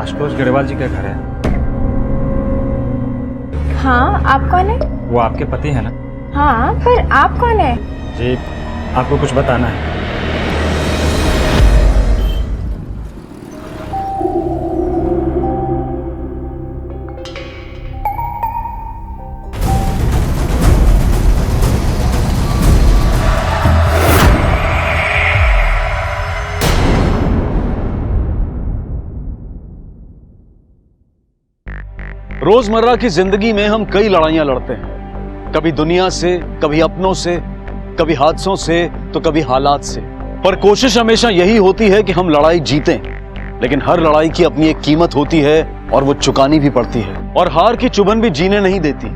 आशुतोष गरेवाल जी का घर है। हाँ, आप कौन है? वो आपके पति है ना? हाँ, पर आप कौन है? जी, आपको कुछ बताना है। रोजमर्रा की जिंदगी में हम कई लड़ाइयां लड़ते हैं, कभी दुनिया से, कभी अपनों से, कभी हादसों से, तो कभी हालात से। पर कोशिश हमेशा यही होती है कि हम लड़ाई जीतें। लेकिन हर लड़ाई की अपनी एक कीमत होती है और वो चुकानी भी पड़ती है। और हार की चुभन भी जीने नहीं देती।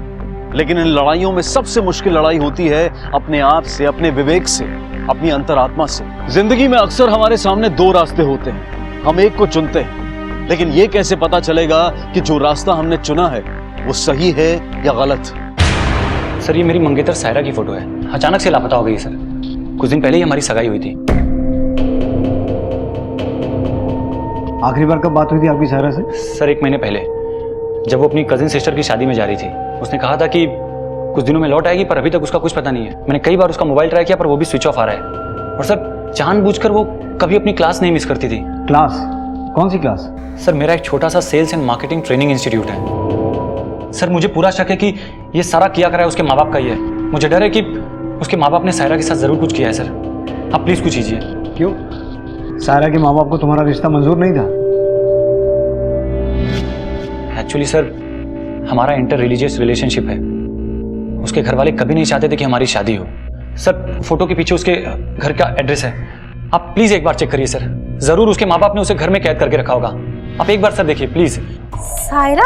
लेकिन इन लड़ाइयों में सबसे मुश्किल लड़ाई होती है अपने आप से, अपने विवेक से, अपनी अंतरात्मा से। जिंदगी में अक्सर हमारे सामने दो रास्ते होते हैं, हम एक को चुनते हैं, लेकिन ये कैसे पता चलेगा कि जो रास्ता हमने चुना है वो सही है या गलत? सर, ये मेरी मंगेतर सायरा की फोटो है। अचानक से लापता हो गई सर। कुछ दिन पहले ही हमारी सगाई हुई थी। आखिरी बार कब बात हुई थी आपकी सायरा से? सर, 1 महीने पहले, जब वो अपनी कजिन सिस्टर की शादी में जा रही थी। उसने कहा था कि कुछ दिनों में लौट आएगी, पर अभी तक उसका कुछ पता नहीं है। मैंने कई बार उसका मोबाइल ट्राई किया, पर वो भी स्विच ऑफ आ रहा है। और सर, जानबूझकर वो कभी अपनी क्लास नहीं मिस करती थी। क्लास? कौन सी क्लास? सर, मेरा एक छोटा सा sales and marketing training institute है। सर, मुझे पूरा शक है कि ये सारा किया करा है उसके माँ बाप का ही है। मुझे डर है कि उसके माँ बाप ने सायरा के साथ जरूर कुछ किया है। सर, आप प्लीज कुछ कीजिए। क्यों? सायरा के माँ बाप को तुम्हारा रिश्ता मंजूर नहीं था? एक्चुअली सर, हमारा इंटर रिलीजियस रिलेशनशिप है। उसके घर वाले कभी नहीं चाहते थे कि हमारी शादी हो। सर, फोटो के पीछे उसके घर का एड्रेस है। आप प्लीज एक बार चेक करिए सर। जरूर उसके माँ बाप ने उसे घर में कैद करके रखा होगा। आप एक बार सर देखिए प्लीज। सायरा?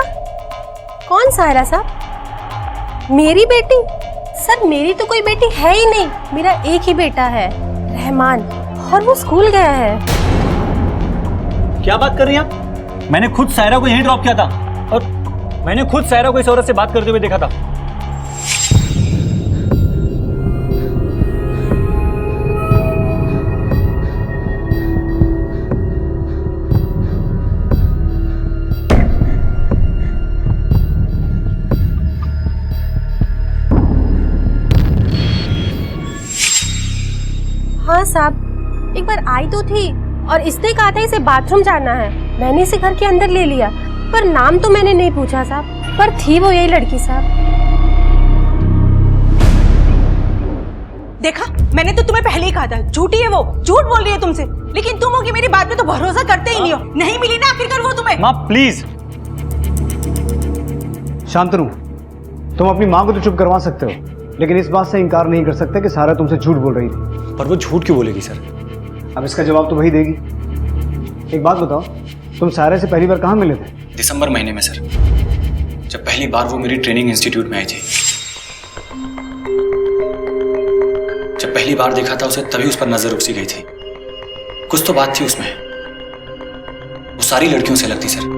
कौन सायरा साहब? मेरी बेटी? सर, मेरी तो कोई बेटी है ही नहीं। मेरा एक ही बेटा है, रहमान, और वो स्कूल गया है। क्या बात कर रही हैं आप? मैंने खुद सायरा को यहीं ड्रॉप किया था और मैंने खुद सायरा को इस औरत से बात करते हुए देखा था। हाँ साहब, एक बार आई तो थी और इसने कहा था इसे बाथरूम जाना है। मैंने इसे घर के अंदर ले लिया, पर नाम तो मैंने नहीं पूछा साहब। पर थी वो यही लड़की साहब। देखा, मैंने तो तुम्हें पहले ही कहा था, झूठी है वो, झूठ बोल रही है तुमसे। लेकिन तुम हो कि मेरी बात पे तो भरोसा करते ही नहीं हो। नहीं मिली ना आखिरकार वो तुम्हें। माँ प्लीज। शांतनु, तुम अपनी माँ को तो चुप करवा सकते हो, लेकिन इस बात से इनकार नहीं कर सकते कि सायरा तुमसे झूठ बोल रही थी। पर वो झूठ क्यों बोलेगी सर? अब इसका जवाब तो वही देगी। एक बात बताओ, तुम सायरा से पहली बार कहाँ मिले थे? दिसंबर महीने में सर, जब पहली बार वो मेरी ट्रेनिंग इंस्टीट्यूट में आई थी। जब पहली बार देखा था उसे, तभी उस पर नजर रुक सी गई थी। कुछ तो बात थी उसमें। वो सारी लड़कियों से लगती सर।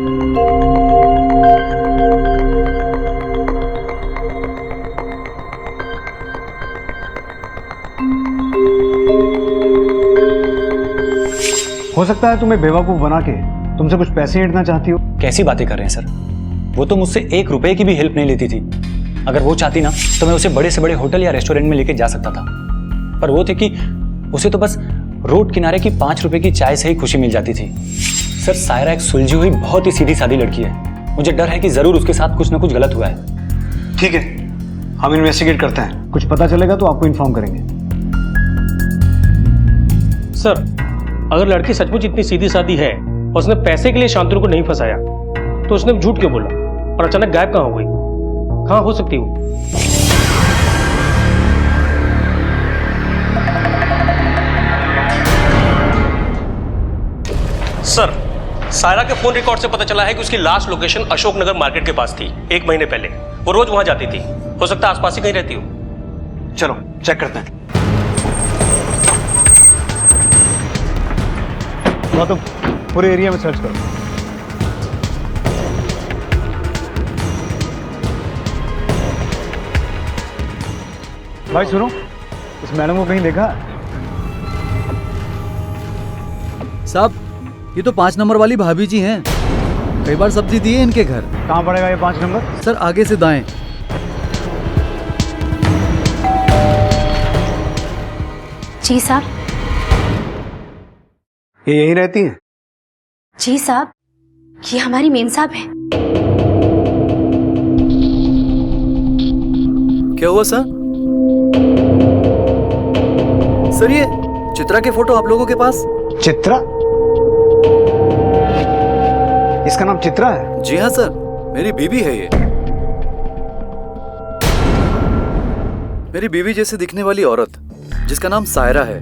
हो सकता है तुम्हें बेवकूफ बना के तुमसे कुछ पैसे ऐंठना चाहती हो। कैसी बातें कर रहे हैं सर? वो तो मुझसे 1 रुपए की भी हेल्प नहीं लेती थी। अगर वो चाहती ना, तो मैं उसे बड़े से बड़े होटल या रेस्टोरेंट में लेके जा सकता था। पर वो थे कि उसे तो बस रोड किनारे की 5 रुपए की चाय से ही खुशी मिल जाती थी। सर, सायरा एक सुलझी हुई बहुत ही सीधी सादी लड़की है। मुझे डर है कि जरूर उसके साथ कुछ ना कुछ गलत हुआ है। ठीक है, हम इन्वेस्टिगेट करते हैं। कुछ पता चलेगा तो आपको इन्फॉर्म करेंगे। सर, अगर लड़की सचमुच इतनी सीधी सादी है और उसने पैसे के लिए शांतनु को नहीं फंसाया, तो उसने झूठ क्यों बोला और अचानक गायब कहाँ हो गई? कहाँ हो सकती वो? सर, सायरा के फोन रिकॉर्ड से पता चला है कि उसकी लास्ट लोकेशन अशोकनगर मार्केट के पास थी 1 महीने पहले। वो रोज वहां जाती थी। हो सकता है आसपास ही कहीं रहती हो। चलो चेक करते हैं। तो पूरे एरिया में सर्च करो। भाई सुनो, इस मैडम को कहीं देखा? साहब, ये तो 5 नंबर वाली भाभी जी हैं। कई बार सब्जी दी है इनके घर। कहाँ पड़ेगा ये 5 नंबर? सर आगे से दाएं। जी साहब। ये यहीं रहती हैं? जी साहब, ये हमारी मेम साहब है। क्या हुआ सर? सर ये चित्रा के फोटो आप लोगों के पास? चित्रा? इसका नाम चित्रा है? जी हाँ सर, मेरी बीवी है ये। मेरी बीवी जैसे दिखने वाली औरत जिसका नाम सायरा है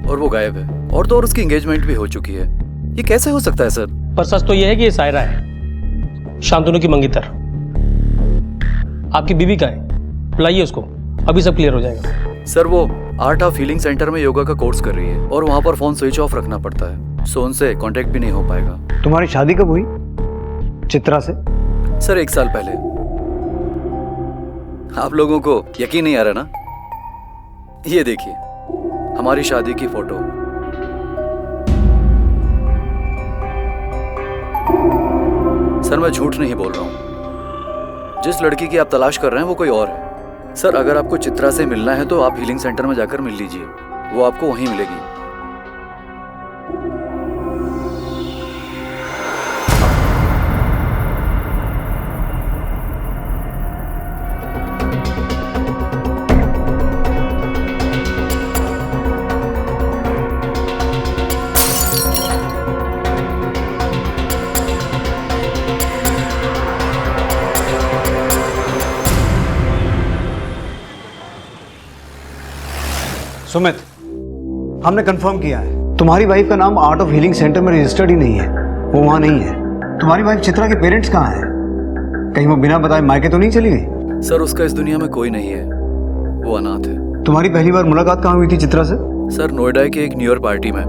और वो गायब है, और तो और उसकी एंगेजमेंट भी हो चुकी है। ये कैसे हो सकता है सर? पर सच तो यह है कि ये सायरा है, शांतनु की मंगेतर। आपकी बीवी का है, बुलाइए उसको, अभी सब क्लियर हो जाएगा। सर वो आर्ट ऑफ हीलिंग सेंटर में योगा का कोर्स कर रही है और वहाँ पर फोन स्विच ऑफ रखना पड़ता है, सो उनसे कांटेक्ट भी नहीं हो पाएगा। तुम्हारी शादी कब हुई चित्रा से? सर 1 साल पहले। आप लोगों को यकीन नहीं आ रहा ना? ये देखिए हमारी शादी की फोटो। सर मैं झूठ नहीं बोल रहा हूँ, जिस लड़की की आप तलाश कर रहे हैं वो कोई और है। सर अगर आपको चित्रा से मिलना है तो आप हीलिंग सेंटर में जाकर मिल लीजिए, वो आपको वहीं मिलेगी। सुमित, हमने कंफर्म किया है तुम्हारी वाइफ का नाम आर्ट ऑफ हीलिंग सेंटर में रजिस्टर्ड ही नहीं है, वो वहां नहीं है। तुम्हारी वाइफ चित्रा के पेरेंट्स कहाँ हैं? कहीं वो बिना बताए मायके तो नहीं चली गई? सर उसका इस दुनिया में कोई नहीं है, वो अनाथ है। तुम्हारी पहली बार मुलाकात कहाँ हुई थी चित्रा से? सर नोएडा के एक न्यू ईयर पार्टी में।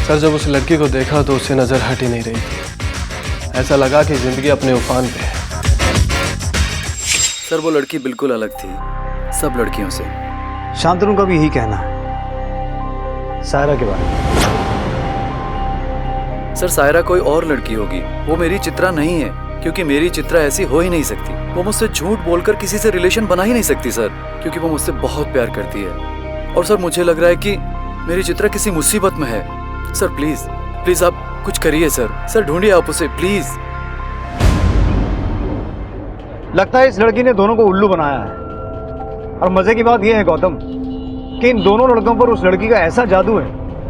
सर जब उस लड़की को देखा तो उससे नजर हट ही नहीं रही थी। ऐसा लगा कि जिंदगी अपने उफान पे है। सर वो लड़की बिल्कुल अलग थी सब लड़कियों से। शांतनु का भी यही कहना है सायरा के बारे में। सर सायरा कोई और लड़की होगी, वो मेरी चित्रा नहीं है, क्योंकि मेरी चित्रा ऐसी हो ही नहीं सकती। वो मुझसे झूठ बोलकर किसी से रिलेशन बना ही नहीं सकती सर, क्योंकि वो मुझसे बहुत प्यार करती है। और सर मुझे लग रहा है कि मेरी चित्रा किसी मुसीबत में है। सर प्लीज प्लीज आप कुछ करिए सर ढूंढिए आप उसे प्लीज। लगता है इस लड़की ने दोनों को उल्लू बनाया है। और मजे की बात यह है गौतम कि इन दोनों लड़कों पर उस लड़की का ऐसा जादू है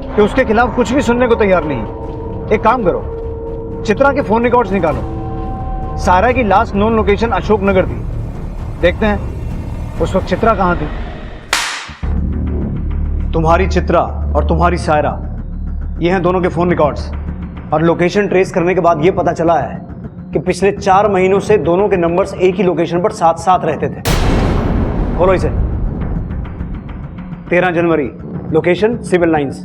कि उसके खिलाफ कुछ भी सुनने को तैयार नहीं। एक काम करो, चित्रा के फोन रिकॉर्ड्स निकालो। सायरा की लास्ट नोन लोकेशन अशोकनगर थी, देखते हैं उस वक्त चित्रा कहां थी। तुम्हारी चित्रा और तुम्हारी सायरा, ये हैं दोनों के फोन रिकॉर्ड्स। और लोकेशन ट्रेस करने के बाद ये पता चला है कि पिछले 4 महीनों से दोनों के नंबर्स एक ही लोकेशन पर साथ साथ रहते थे। खोलो इसे। 13 जनवरी, लोकेशन सिविल लाइंस,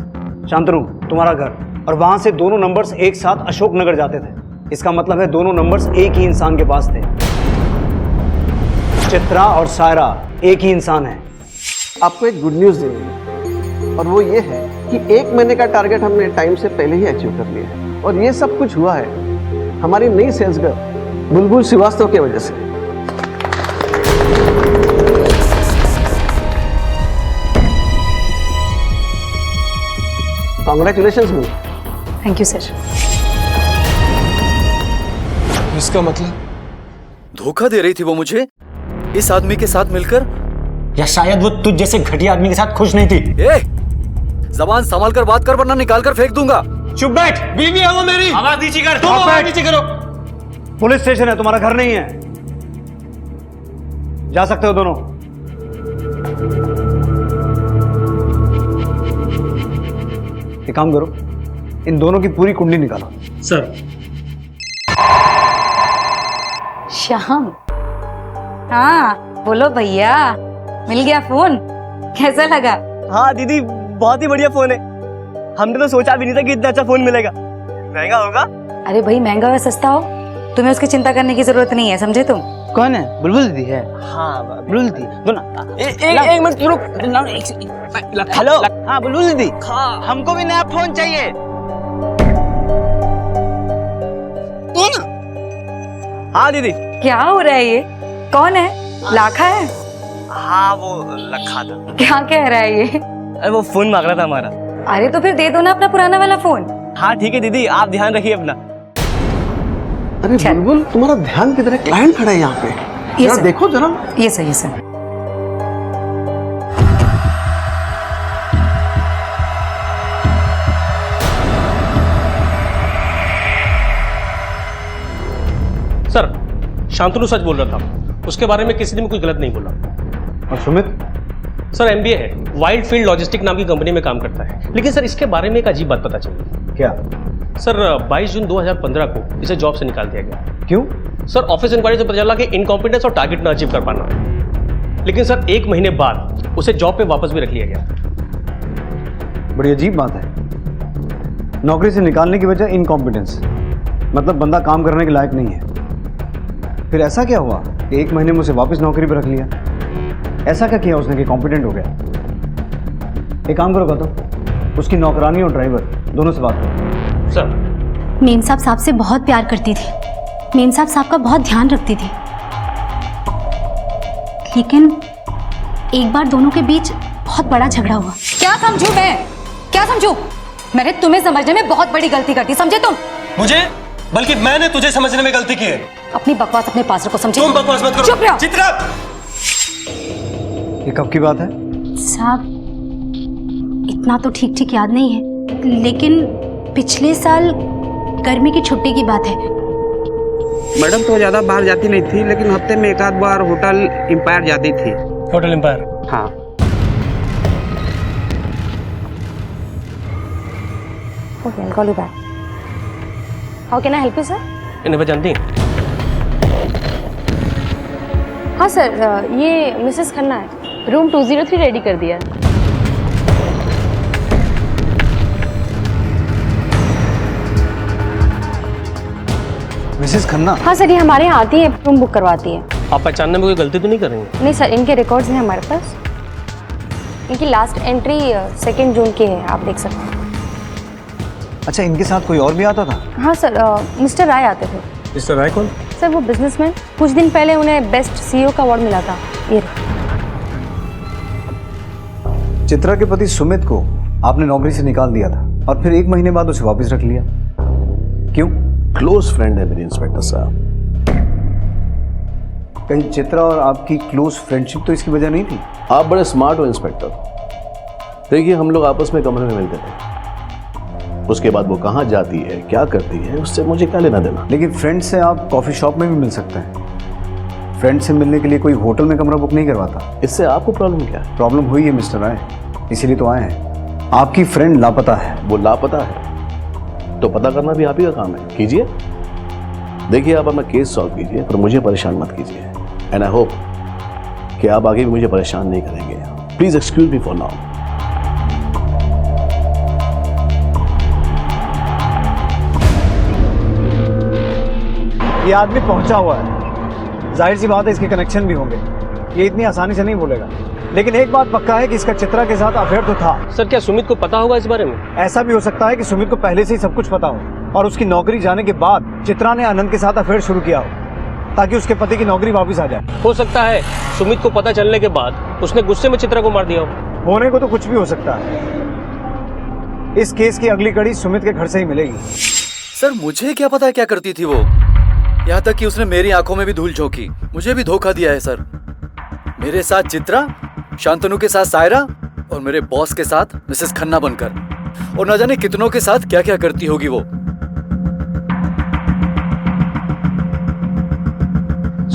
शांतनु तुम्हारा घर, और वहां से दोनों नंबर्स एक साथ अशोकनगर जाते थे। इसका मतलब है दोनों नंबर्स एक ही इंसान के पास थे। चित्रा और सायरा एक ही इंसान है। आपको एक गुड न्यूज़ देनी है, और वो ये है कि 1 महीने का टारगेट हमने टाइम से पहले ही अचीव कर लिया है। और ये सब कुछ हुआ है हमारी नई सेल्स गर्ल बुलबुल श्रीवास्तव की वजह से। Congratulations bull. Thank you sir. इसका मतलब धोखा दे रही थी वो मुझे इस आदमी के साथ मिलकर, या शायद वो तुझ जैसे घटिया आदमी के साथ खुश नहीं थी। ए, जबान संभाल कर बात कर वरना निकाल कर फेंक दूंगा। चुप बैठ। बीवी है वो मेरी। आवाज नीचे कर। तुम आवाज नीचे करो। पुलिस स्टेशन है, तुम्हारा घर नहीं है। जा सकते हो दोनों। एक काम करो, इन दोनों की पूरी कुंडली निकालो। सर श्याम। हाँ बोलो भैया, मिल गया फोन, कैसा लगा? हाँ दीदी, बहुत ही बढ़िया फोन है। हमने तो सोचा भी नहीं था कि इतना अच्छा फोन मिलेगा। महंगा होगा? अरे भाई महंगा हो सस्ता हो, तुम्हें उसकी चिंता करने की जरूरत नहीं है, समझे तुम? कौन है? बुलबुल दीदी है। हाँ बुलबुल दीदी। एक मिनट रुक। हेलो। हाँ बुलबुल दीदी, हमको भी नया फोन चाहिए। हाँ दीदी। क्या हो रहा है ये? कौन है? लाखा है? हाँ वो लखा था। क्या कह रहा है ये? अरे वो फोन मांग रहा था हमारा। अरे तो फिर दे दो ना अपना पुराना वाला फोन। हाँ ठीक है दीदी, आप ध्यान रखिए अपना। अरे बुलबुल, तुम्हारा ध्यान किधर है? क्लाइंट खड़ा है यहाँ पे, ये जरा सर। देखो जरा। ये सर, ये सर। सर शांतनु सच बोल रहा था, उसके बारे में किसी ने भी कुछ गलत नहीं बोला। और सुमित? सर एमबीए है, वाइल्ड फील्ड लॉजिस्टिक नाम की कंपनी में काम करता है। लेकिन सर इसके बारे में एक अजीब बात पता चली। क्या? सर 22 जून 2015 को इसे जॉब से निकाल दिया गया। क्यों? सर ऑफिस इंक्वायरी से पता चला कि इनकॉम्पिटेंस और टारगेट न अचीव कर पाना। लेकिन सर 1 महीने बाद उसे जॉब पे वापस भी रख लिया गया। बड़ी अजीब बात है, नौकरी से निकालने की वजह इनकॉम्पिटेंस, मतलब बंदा काम करने के लायक नहीं है। फिर ऐसा क्या हुआ कि 1 महीने में उसे वापस नौकरी पर रख लिया? ऐसा क्या किया उसने कि कॉम्पिटेंट हो गया? एक काम करो तो उसकी नौकरानी और ड्राइवर दोनों से बात करो। सर मेम साहब से बहुत प्यार करती थी, मेम साहब का बहुत ध्यान रखती थी, लेकिन एक बार दोनों के बीच बहुत बड़ा झगड़ा हुआ। क्या समझूं मैं? क्या समझूं? मैंने तुम्हें समझने में बहुत बड़ी गलती कर दी, समझे तुम? मुझे? बल्कि मैंने तुझे समझने में गलती की है। अपनी बकवास अपने पास रखो, समझे? तुम बकवास मत करो। चुप रहो। चित्रा! ये कब की बात है? साहब इतना तो ठीक ठीक याद नहीं है, लेकिन पिछले साल गर्मी की छुट्टी की बात है। मैडम तो ज्यादा बाहर जाती नहीं थी, लेकिन हफ्ते में एक आध बार होटल एम्पायर जाती थी। Hotel Empire? हाँ। Okay, I'll call you back. How can I help you, sir? इन्हें जानती हैं? हाँ सर, ये मिसेस खन्ना है, रूम 203 रेडी कर दिया। मिसेस खन्ना? हाँ सर, ये हमारे यहाँ आती है, रूम बुक करवाती है। आप पहचानने में कोई गलती तो नहीं कर रही हैं? नहीं सर, इनके रिकॉर्ड्स हैं हमारे पास। इनकी लास्ट एंट्री 2 जून की है, आप देख सकते हैं। अच्छा, इनके साथ कोई और भी आता था? हाँ सर, मिस्टर राय आते थे। मिस्टर राय कौन? सर वो बिजनेसमैन, कुछ दिन पहले उन्हें बेस्ट सीईओ का अवार्ड मिला था। ये चित्रा के पति सुमित को आपने नौकरी से निकाल दिया था और फिर 1 महीने बाद उसे वापस रख लिया, क्यों? क्लोज फ्रेंड है मेरे इंस्पेक्टर साहब। कहीं चित्रा और आपकी क्लोज फ्रेंडशिप तो इसकी वजह नहीं थी? आप बड़े स्मार्ट हो इंस्पेक्टर। देखिए, हम लोग आपस में कमरे में मिलते थे, उसके बाद वो कहाँ जाती है, क्या करती है, उससे मुझे क्या लेना देना। लेकिन फ्रेंड से आप कॉफी शॉप में भी मिल सकते हैं, फ्रेंड से मिलने के लिए कोई होटल में कमरा बुक नहीं करवाता। इससे आपको प्रॉब्लम क्या है? प्रॉब्लम हुई है मिस्टर राय, इसीलिए तो आए हैं। आपकी फ्रेंड लापता है। वो लापता है तो पता करना भी आप ही का काम है, कीजिए। देखिए, आप अपना केस सॉल्व कीजिए, पर मुझे परेशान मत कीजिए। एंड आई होप कि आप आगे भी मुझे परेशान नहीं करेंगे। Please excuse me for now. ये आदमी पहुंचा हुआ है, जाहिर सी बात है इसके कनेक्शन भी होंगे, ये इतनी आसानी से नहीं बोलेगा। लेकिन एक बात पक्का है कि इसका चित्रा के साथ अफेयर तो था। सर क्या सुमित को पता होगा इस बारे में? ऐसा भी हो सकता है कि सुमित को पहले से ही सब कुछ पता हो और उसकी नौकरी जाने के बाद चित्रा ने आनंद के साथ अफेयर शुरू किया हो ताकि उसके पति की नौकरी वापस आ जाए। हो सकता है सुमित को पता चलने के बाद उसने गुस्से में चित्रा को मार दिया हो। होने को तो कुछ भी हो सकता है। इस केस की अगली कड़ी सुमित के घर से ही मिलेगी। सर मुझे क्या पता क्या करती थी वो, यहाँ तक कि उसने मेरी आंखों में भी धूल झोंकी, मुझे भी धोखा दिया है सर। मेरे साथ चित्रा, शांतनु के साथ सायरा और मेरे बॉस के साथ मिसेस खन्ना बनकर, और न जाने कितनों के साथ क्या क्या करती होगी वो।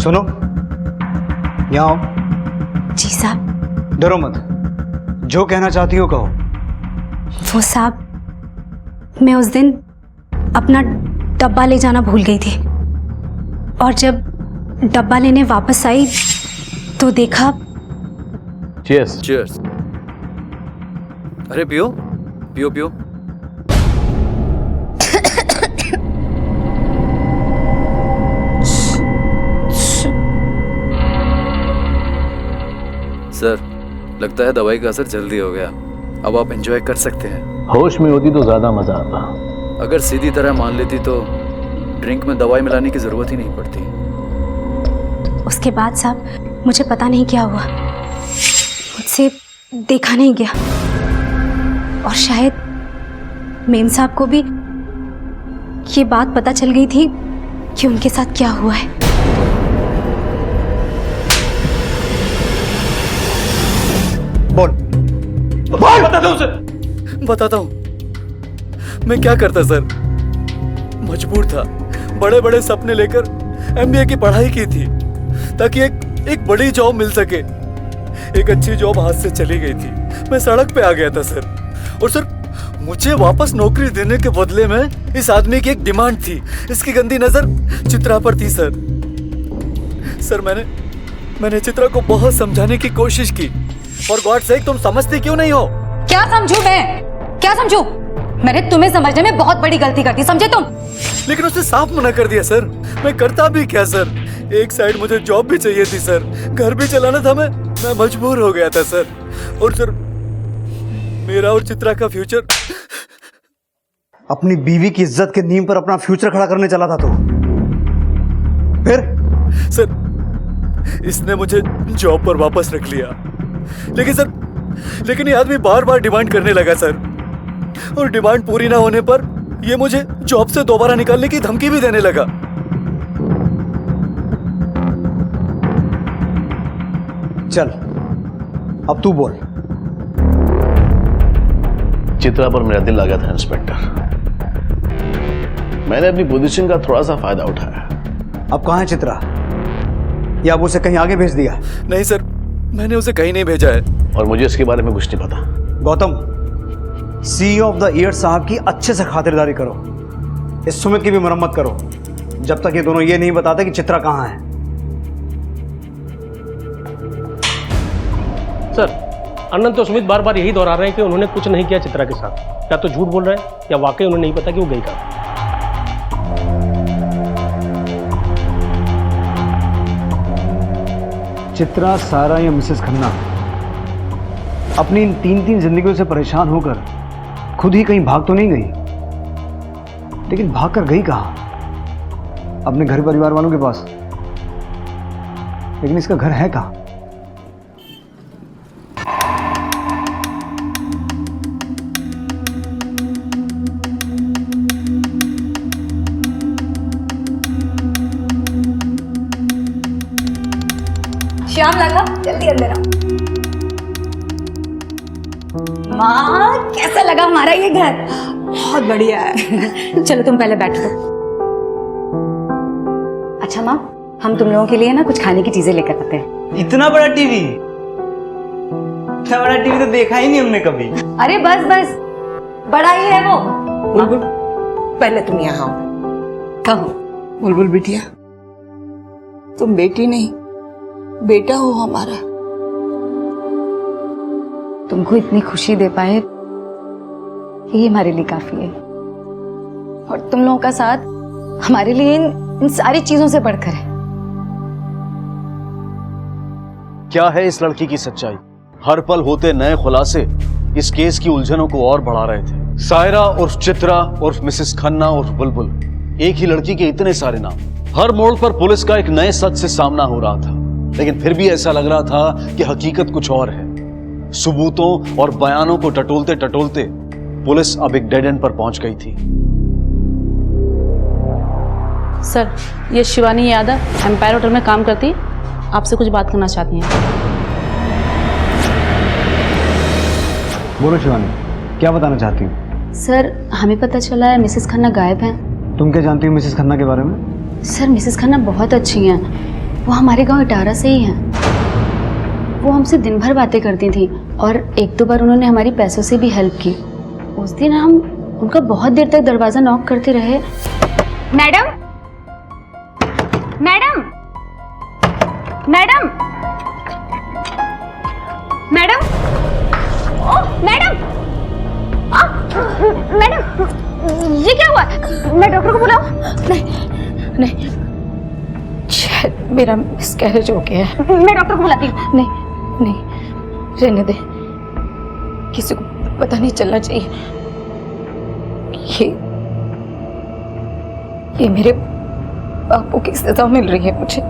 सुनो, यहाँ आओ। जी साहब। डरो मत, जो कहना चाहती हो कहो। वो साहब, मैं उस दिन अपना डब्बा ले जाना भूल गई थी और जब डब्बा लेने वापस आई तो देखा। चीयर्स। चीयर्स। अरे पियो पियो पियो। लगता है दवाई का असर जल्दी हो गया। अब आप एंजॉय कर सकते हैं। होश में होती तो ज्यादा मजा आता। अगर सीधी तरह मान लेती तो ड्रिंक में दवाई मिलाने की जरूरत ही नहीं पड़ती। उसके बाद साहब मुझे पता नहीं क्या हुआ, मुझसे देखा नहीं गया और शायद मेम साहब को भी ये बात पता चल गई थी कि उनके साथ क्या हुआ है। बोल बताता हूँ मैं क्या करता सर। मजबूर था, बड़े बड़े सपने लेकर MBA की पढ़ाई की थी ताकि एक बड़ी जॉब मिल सके। एक अच्छी जॉब हाथ से चली गई थी, मैं सड़क पे आ गया था सर। और सर मुझे वापस नौकरी देने के बदले में इस आदमी की एक डिमांड थी। इसकी गंदी नजर चित्रा पर थी सर। सर मैंने चित्रा को बहुत समझाने की कोशिश की। और गॉड सेक तुम समझती क्यों नहीं हो? क्या समझू मैं? क्या समझू? मैंने तुम्हें समझने में बहुत बड़ी गलती कर दी, समझे तुम? लेकिन उसने साफ मना कर दिया सर। मैं करता भी क्या सर? एक साइड मुझे जॉब भी चाहिए थी सर, घर भी चलाना था। मैं मजबूर हो गया था सर। और सर मेरा और चित्रा का फ्यूचर। अपनी बीवी की इज्जत के नींव पर अपना फ्यूचर खड़ा करने चला था तो फिर? सर इसने मुझे जॉब पर वापस रख लिया, लेकिन ये आदमी बार बार डिमांड करने लगा सर। और डिमांड पूरी ना होने पर ये मुझे जॉब से दोबारा निकालने की धमकी भी देने लगा। चल अब तू बोल। चित्रा पर मेरा दिल लगा था इंस्पेक्टर। मैंने अपनी पोजीशन का थोड़ा सा फायदा उठाया। अब कहाँ है चित्रा? या अब उसे कहीं आगे भेज दिया? नहीं सर, मैंने उसे कहीं नहीं भेजा है। और मुझे इसके बारे में कुछ नहीं पता। Gautam, CEO of the year साहब की अच्छे से खातिरदारी करो। इस सुमित की भी मरम्मत करो जब तक ये दोनों ये नहीं बताते कि चित्रा कहाँ है। सर अनंत और सुमित बार बार यही दोहरा रहे हैं कि उन्होंने कुछ नहीं किया चित्रा के साथ। क्या तो झूठ बोल रहे हैं या वाकई उन्हें नहीं पता कि वो गई कहाँ? चित्रा, सारा या मिसेस खन्ना अपनी इन तीन जिंदगियों से परेशान होकर खुद ही कहीं भाग तो नहीं गई, लेकिन भाग कर गई कहाँ? अपने घर परिवार वालों के पास। लेकिन इसका घर है कहाँ? श्याम लाला जल्दी अंदर आओ। माँ कैसा लगा हमारा ये घर? बहुत बढ़िया है। चलो तुम पहले बैठो। अच्छा माँ, हम तुम लोगों के लिए ना कुछ खाने की चीजें लेकर आते हैं। इतना बड़ा टीवी? इतना बड़ा टीवी तो देखा ही नहीं हमने कभी। अरे बस बस, बड़ा ही है वो। बुलबुल पहले तुम यहाँ आओ। कहो। बुलबुल बिटिया, तुम बेटी नहीं बेटा हो हमारा। तुमको इतनी खुशी दे पाए ये हमारे लिए काफी है। और तुम लोगों का साथ हमारे लिए इन सारी चीजों से बढ़कर है। क्या है इस लड़की की सच्चाई? हर पल होते नए खुलासे इस केस की उलझनों को और बढ़ा रहे थे। सायरा उर्फ चित्रा उर्फ मिसेस खन्ना उर्फ बुलबुल, एक ही लड़की के इतने सारे नाम। हर मोड़ पर पुलिस का एक नए सच से सामना हो रहा था, लेकिन फिर भी ऐसा लग रहा था कि हकीकत कुछ और है। सबूतों और बयानों को टटोलते टटोलते पुलिस अब एक डेड एंड पर पहुंच गई थी। सर, ये शिवानी यादव एम्पायर होटल में काम करती, आपसे कुछ बात करना चाहती हैं। बोलो शिवानी, क्या बताना चाहती हूँ? सर, हमें पता चला है मिसेस खन्ना गायब हैं। तुम क्या जानती हो मिसेस खन्ना के बारे में? सर, मिसेस खन्ना बहुत अच्छी हैं। वो हमारे गांव इटारा से ही हैं। वो हमसे दिन भर बातें करती थी और एक दो बार उन्होंने हमारी पैसों से भी हेल्प की। उस दिन हम उनका बहुत देर तक दरवाजा नॉक करते रहे। मैडम, मैडम, मैडम, मैडम, ओह मैडम, मैडम, ये क्या हुआ? मैं डॉक्टर को बुलाऊं? नहीं, नहीं, शायद मेरा मिसकैरेज हो गया है। मैं डॉक्टर को बुलाती हूँ। नहीं, नहीं, रहने दे, किसी को पता नहीं चलना चाहिए। ये मेरे पापों की सजा मिल रही है मुझे।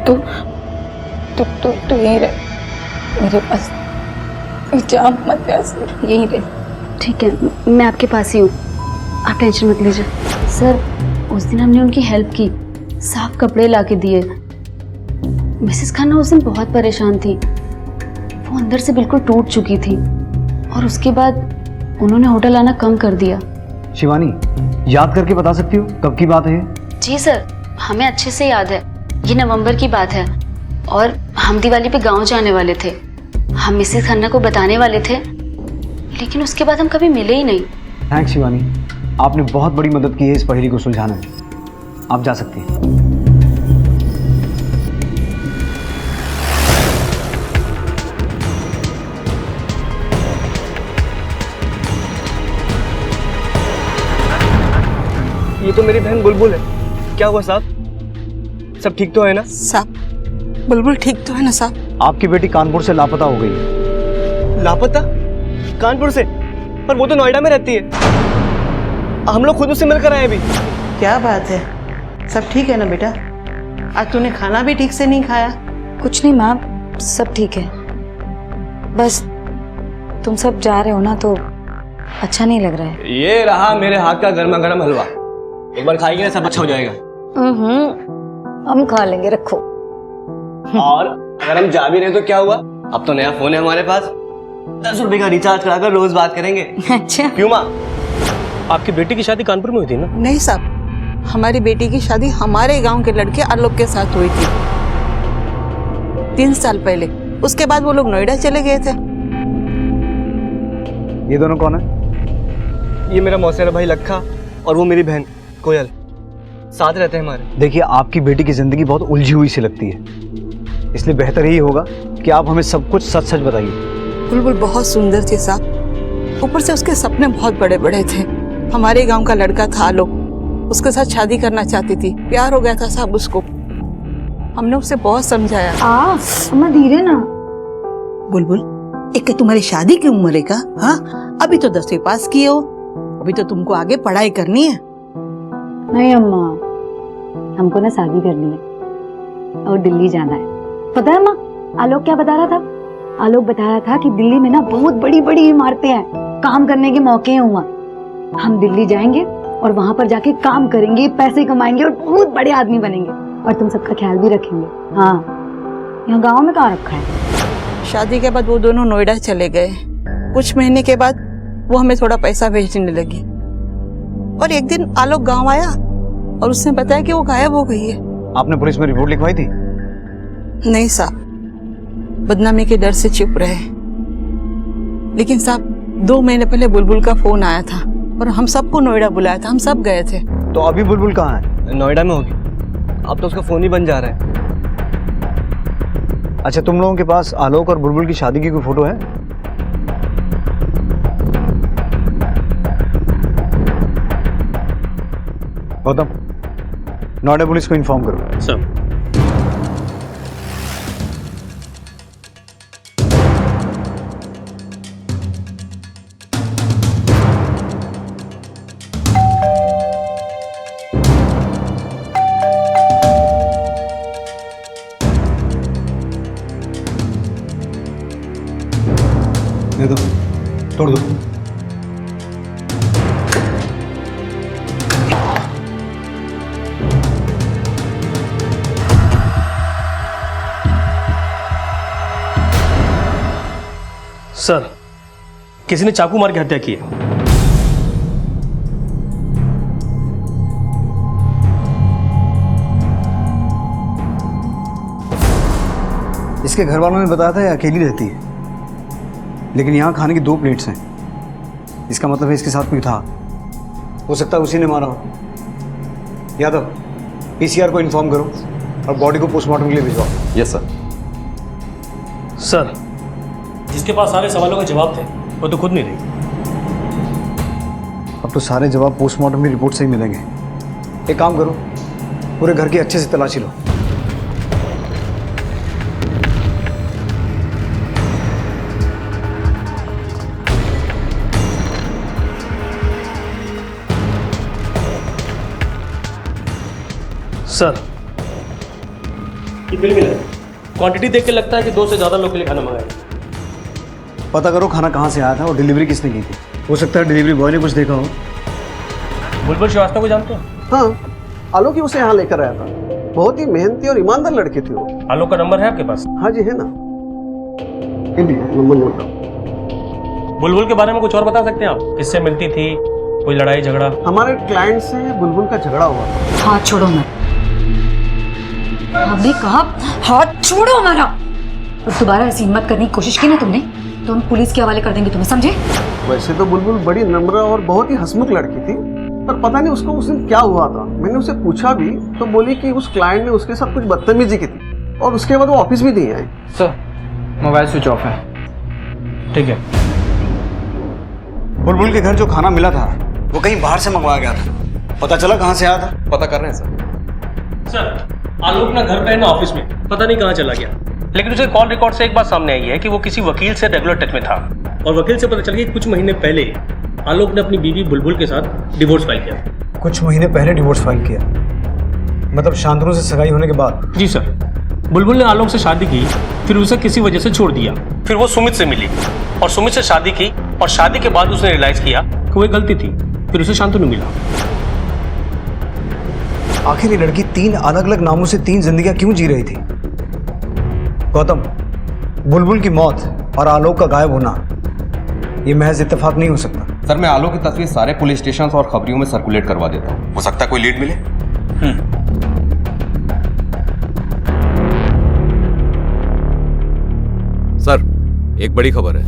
तू यहीं रह मेरे पास, जा मत यहीं रह। ठीक है, मैं आपके पास ही हूँ, आप टेंशन मत लीजिए। सर, उस दिन हमने उनकी हेल्प की, साफ कपड़े ला के दिए। मिसेस खन्ना उस दिन बहुत परेशान थी, वो अंदर से बिल्कुल टूट चुकी थी, और उसके बाद उन्होंने होटल आना कम कर दिया। शिवानी, याद करके बता सकती हो कब की बात है? जी सर, हमें अच्छे से याद है, ये नवंबर की बात है, और हम दिवाली पे गांव जाने वाले थे। हम मिसेस खन्ना को बताने वाले थे, लेकिन उसके बाद हम कभी मिले ही नहीं। थैंक्स शिवानी, आपने बहुत बड़ी मदद की है इस पहेली को सुलझाने में। आप जा सकती हैं। ये तो मेरी बहन बुलबुल है। क्या हुआ साहब, सब ठीक तो है ना? साहब, बुलबुल ठीक तो है ना साहब? आपकी बेटी कानपुर से लापता हो गई है। लापता? कानपुर से? पर वो तो नोएडा में रहती है, हम लोग खुद उससे मिलकर आए अभी। क्या बात है, सब ठीक है ना बेटा? आज तूने खाना भी ठीक से नहीं खाया? कुछ नहीं माँ, सब ठीक है, बस तुम सब जा रहे हो ना तो अच्छा नहीं लग रहा है। ये रहा मेरे हाथ का गर्मा गर्म हलवा, एक बार खाएंगे ना सब अच्छा हो जाएगा। हम खा लेंगे, रखो। और अगर हम जा भी रहे तो क्या हुआ, अब तो नया फोन है हमारे पास, 10 रुपए का रिचार्ज कराकर रोज बात करेंगे। अच्छा क्यों माँ? आपकी बेटी की शादी कानपुर में हुई थी ना? नहीं साहब, हमारी बेटी की शादी हमारे गांव के लड़के आलोक के साथ हुई थी 3 साल पहले। उसके बाद वो लोग नोएडा चले गए थे। ये दोनों कौन है? ये मेरा मौसेरा भाई लखा और वो मेरी बहन कोयल, साथ रहते हैं हमारे। देखिए, आपकी बेटी की जिंदगी बहुत उलझी हुई सी लगती है, इसलिए बेहतर यही होगा कि आप हमें सब कुछ सच सच बताइए। बुलबुल बहुत सुंदर थी साहब, ऊपर से उसके सपने बहुत बड़े बड़े थे। हमारे गांव का लड़का था आलोक, उसके साथ शादी करना चाहती थी, प्यार हो गया था साहब उसको। हमने उसे बहुत समझाया। अम्मा धीरे ना। बुलबुल, एक तुम्हारी शादी की उम्र है का? हाँ, अभी तो 10वीं पास किए हो, अभी तो तुमको आगे पढ़ाई करनी है। नहीं अम्मा, हमको ना शादी करनी है और दिल्ली जाना है। पता है अम्मा, आलोक क्या बता रहा था? आलोक बता रहा था कि दिल्ली में ना बहुत बड़ी बड़ी इमारतें हैं, काम करने के मौके हैं वहाँ। हम दिल्ली जाएंगे और वहाँ पर जाके काम करेंगे, पैसे कमाएंगे और बहुत बड़े आदमी बनेंगे, और तुम सबका ख्याल भी रखेंगे। हाँ, यहाँ गाँव में कहाँ रखा है। शादी के बाद वो दोनों नोएडा चले गए। कुछ महीने के बाद वो हमें थोड़ा पैसा भेजने लगी, और एक दिन आलोक गांव आया और उसने बताया कि वो गायब हो गई है। आपने पुलिस में रिपोर्ट लिखवाई थी? नहीं साहब, बदनामी के डर से चुप रहे। लेकिन साहब, 2 महीने पहले बुलबुल का फोन आया था और हम सबको नोएडा बुलाया था, हम सब गए थे। तो अभी बुलबुल कहाँ है? नोएडा में होगी, अब तो उसका फोन ही बन जा रहा है। अच्छा, तुम लोगों के पास आलोक और बुलबुल की शादी की कोई फोटो है? गौतम, नोएडा पुलिस को इन्फॉर्म करो। सब दे दो, तोड़ दो। सर, किसी ने चाकू मार के हत्या की है। इसके घर वालों ने बताया था ये अकेली रहती है, लेकिन यहाँ खाने की 2 प्लेट्स हैं। इसका मतलब है इसके साथ कोई था, हो सकता है उसी ने मारा हो। यादव, पीसीआर को इन्फॉर्म करो और बॉडी को पोस्टमार्टम के लिए भिजवाओ। Yes sir. सर, जिसके पास सारे सवालों के जवाब थे वो तो खुद नहीं रही। अब तो सारे जवाब पोस्टमार्टम की रिपोर्ट से ही मिलेंगे। एक काम करो, पूरे घर की अच्छे से तलाशी लो। सर ये बिल मिला है। क्वांटिटी देख के लगता है कि 2 से ज़्यादा लोग के लिए खाना मंगाया। पता करो खाना कहाँ से आया था और डिलीवरी किसने की थी। हो सकता है डिलीवरी बॉय ने कुछ देखा हो। बुलबुल श्रीवास्तव को जानते हो? हाँ, आलोक ही उसे यहाँ लेकर आया था। बहुत ही मेहनती और ईमानदार लड़की थी वो। आलोक का नंबर है आपके पास? हाँ जी है ना, नंबर नोट करो। बुलबुल के बारे में कुछ और बता सकते हैं आप? किससे मिलती थी, कोई लड़ाई झगड़ा? हमारे क्लाइंट से बुलबुल का झगड़ा हुआ था। हाथ छोड़ो मत, हमने कहा हाथ छोड़ो हमारा। और दोबारा ऐसी हिम्मत करने की कोशिश की ना तुमने तो हम पुलिस के हवाले कर देंगे तुम्हें, समझे? वैसे तो बुलबुल बड़ी नम्र और बहुत ही हंसमुख लड़की थी, पर पता नहीं उसको उस दिन क्या हुआ था। मैंने उसे पूछा भी तो बोली कि उस क्लाइंट ने उसके साथ कुछ बदतमीजी की थी और उसके बाद वो ऑफिस भी नहीं आई। सर मोबाइल स्विच ऑफ है। ठीक है। बुलबुल के घर जो खाना मिला था वो कहीं बाहर से मंगवाया गया था। पता चला कहाँ से आया था? पता कर रहे हैं सर। सर आलोक ना घर पे है ना ऑफिस में, पता नहीं कहाँ चला गया। लेकिन उसे कॉल रिकॉर्ड से एक बात सामने आई है कि वो किसी वकील से रेगुलर टच में था और वकील से पता चल गया कि कुछ महीने पहले आलोक ने अपनी बीवी बुलबुल के साथ डिवोर्स फाइल किया। कुछ महीने पहले डिवोर्स फाइल किया, मतलब शांतनु से सगाई होने के बाद? जी सर। बुलबुल ने आलोक से शादी की, फिर उसे किसी वजह से छोड़ दिया। फिर वो सुमित से मिली और सुमित से शादी की और शादी के बाद उसने रियलाइज किया कि वो एक गलती थी, फिर उसे शांतनु मिला। आखिर ये लड़की 3 अलग अलग नामों से 3 जिंदगियां क्यों जी रही थी? गौतम, बुलबुल की मौत और आलोक का गायब होना ये महज इत्तेफाक नहीं हो सकता। सर मैं आलोक की तस्वीर सारे पुलिस स्टेशन और खबरियों में सर्कुलेट करवा देता हूँ, हो सकता है कोई लीड मिले। सर एक बड़ी खबर है।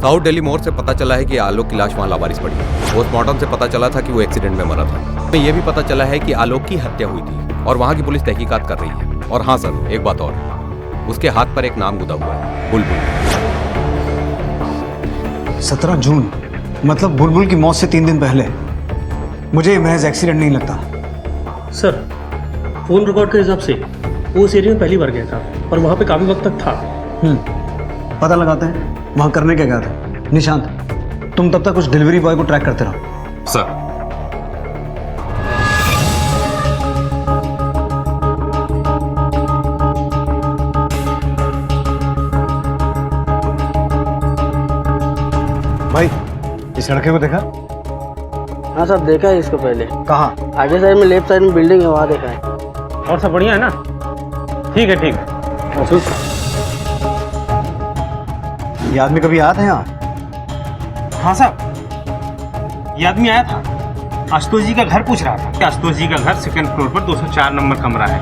साउथ दिल्ली मोड़ से पता चला है कि आलोक की लाश वहां लावारिस पड़ी है। पोस्टमार्टम से पता चला था कि वो एक्सीडेंट में मरा था। ये भी पता चला है कि आलोक की हत्या हुई थी और वहां की पुलिस तहकीकात कर रही है। और हाँ सर एक बात और, उसके हाथ पर एक नाम गुदा हुआ है, बुलबुल। 17 जून, मतलब बुलबुल की मौत से 3 दिन पहले। मुझे ये महज एक्सीडेंट नहीं लगता। सर फोन रिकॉर्ड के हिसाब से वो उस एरिया में पहली बार गया था और वहाँ पे काफी वक्त तक था। पता लगाते हैं वहाँ करने क्या गया था। निशांत, तुम तब तक उस डिलीवरी बॉय को ट्रैक करते रहो। सर भाई इस लड़के को देखा? हाँ सर देखा है इसको पहले। कहाँ? आगे साइड में लेफ्ट साइड में बिल्डिंग है, वहाँ देखा है। और सब बढ़िया है ना? ठीक है, ठीक है। ये आदमी कभी आया था यहाँ? हाँ साहब, ये आदमी आया था। आशुतोष जी का घर पूछ रहा था कि आशुतोष जी का घर 2nd फ्लोर पर 204 नंबर कमरा है।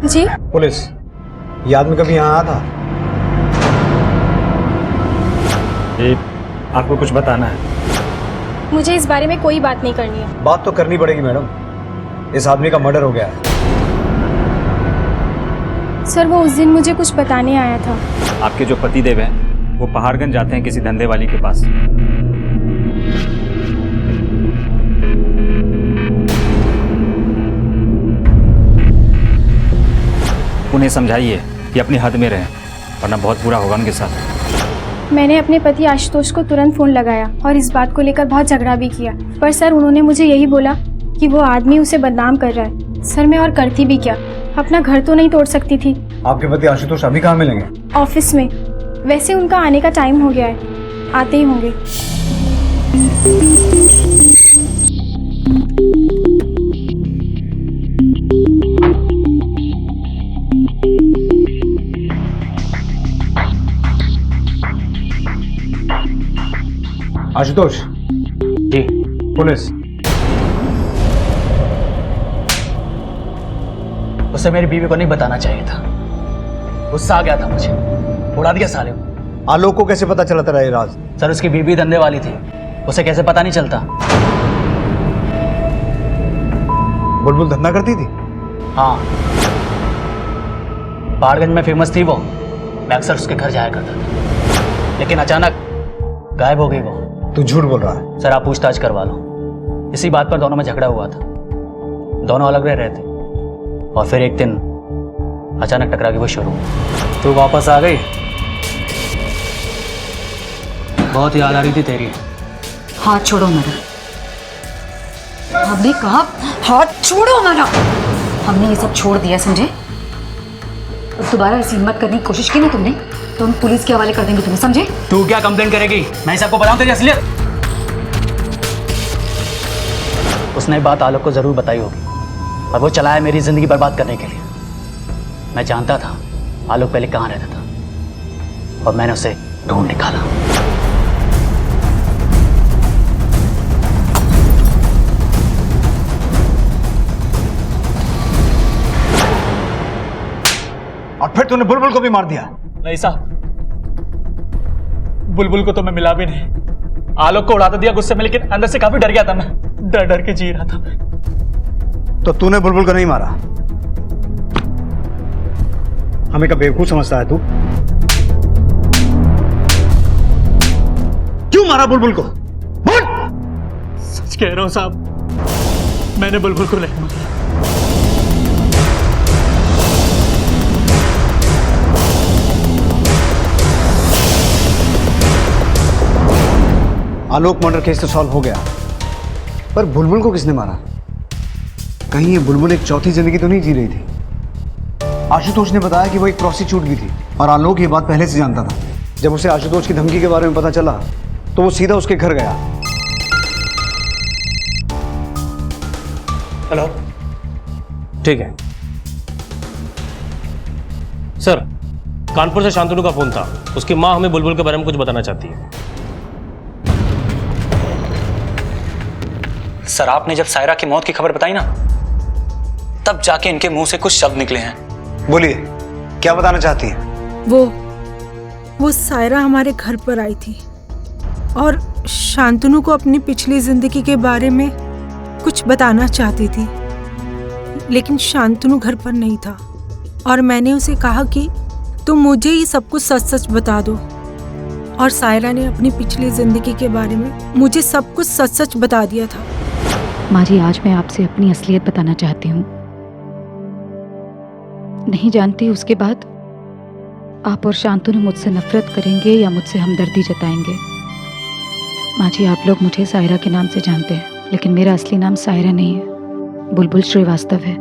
जी पुलिस, ये आदमी कभी यहाँ आया था? ये आपको कुछ बताना है? मुझे इस बारे में कोई बात नहीं करनी है। बात तो करनी पड़ेगी मैडम, इस आदमी का मर्डर हो गया है। सर वो उस दिन मुझे कुछ बताने आया था। आपके जो पतिदेव हैं वो पहाड़गंज जाते हैं किसी धंधे वाली के पास। उन्हें समझाइए कि अपनी हद में रहें वरना बहुत बुरा होगा उनके साथ। मैंने अपने पति आशुतोष को तुरंत फ़ोन लगाया और इस बात को लेकर बहुत झगड़ा भी किया, पर सर उन्होंने मुझे यही बोला कि वो आदमी उसे बदनाम कर रहा है। सर मैं और करती भी क्या, अपना घर तो नहीं तोड़ सकती थी। आपके पति आशुतोष अभी कहाँ मिलेंगे? ऑफिस में। वैसे उनका आने का टाइम हो गया है, आते ही होंगे। आशुतोष जी। पुलिस। उसे मेरी बीवी को नहीं बताना चाहिए था। गुस्सा आ गया था मुझे, उड़ा दिया साले को। आलोक को कैसे पता चला तेरा ये राज? सर उसकी बीवी धंधे वाली थी, उसे कैसे पता नहीं चलता? बुलबुल धंधा करती थी? हाँ, पहाड़गंज में फेमस थी वो। मैं अक्सर उसके घर जाया करता था, लेकिन अचानक गायब हो गई वो। तू झूठ बोल रहा है। सर आप पूछताछ करवा लो। इसी बात पर दोनों में झगड़ा हुआ था, दोनों अलग रह रहे थे और फिर एक दिन अचानक टकरा की वो शुरू। तो वापस आ गई? बहुत याद आ रही थी तेरी। हाथ छोड़ो मेरा। हमने कहा हाथ छोड़ो मेरा। हमने ये सब छोड़ दिया, समझे? अब दोबारा ऐसी हिम्मत करने की कोशिश की ना तुमने तो हम पुलिस के हवाले कर देंगे तुम्हें, समझे? तू क्या कंप्लेंट करेगी? मैं सबको बताऊं तेरी असलियत। उसने बात आलोक को जरूर बताई होगी और वो चला है मेरी जिंदगी बर्बाद करने के लिए। मैं जानता था आलोक पहले कहाँ रहता था और मैंने उसे ढूंढ निकाला। और फिर तूने बुलबुल को भी मार दिया। नहीं साहब, बुलबुल को तो मैं मिला भी नहीं। आलोक को उड़ा तो दिया गुस्से में, लेकिन अंदर से काफी डर गया था मैं। डर डर के जी रहा था। तो तूने बुलबुल को नहीं मारा? हमें क्या बेवकूफ समझता है तू? क्यों मारा बुलबुल को? बोल। सच कह रहा हूं साहब, मैंने बुलबुल को नहीं मारा। आलोक मर्डर केस तो सॉल्व हो गया, पर बुलबुल को किसने मारा? कहीं ये बुलबुल एक चौथी जिंदगी तो नहीं जी रही थी? आशुतोष ने बताया कि वो एक प्रोस्टिट्यूट भी थी और आलोक ये बात पहले से जानता था। जब उसे आशुतोष की धमकी के बारे में पता चला तो वो सीधा उसके घर गया। हेलो, ठीक है सर। कानपुर से शांतनु का फोन था। उसकी माँ हमें बुलबुल के बारे में कुछ बताना चाहती है। सर, आपने जब सायरा की मौत की खबर बताई ना, तब जाके इनके मुंह से कुछ शब्द निकले हैं। बोलिए, क्या बताना चाहती है? वो सायरा हमारे घर पर आई थी और शांतनु को अपनी पिछली जिंदगी के बारे में कुछ बताना चाहती थी, लेकिन शांतनु घर पर नहीं था और मैंने उसे कहा कि तुम मुझे ही सब कुछ सच सच बता दो। और सायरा ने अपनी पिछली जिंदगी के बारे में मुझे सब कुछ सच सच बता दिया था। माँ जी, आज मैं आपसे अपनी असलियत बताना चाहती हूँ। नहीं जानती उसके बाद आप और शांतनु मुझसे नफरत करेंगे या मुझसे हमदर्दी जताएंगे। माँ जी, आप लोग मुझे सायरा के नाम से जानते हैं, लेकिन मेरा असली नाम सायरा नहीं है, बुलबुल श्रीवास्तव है।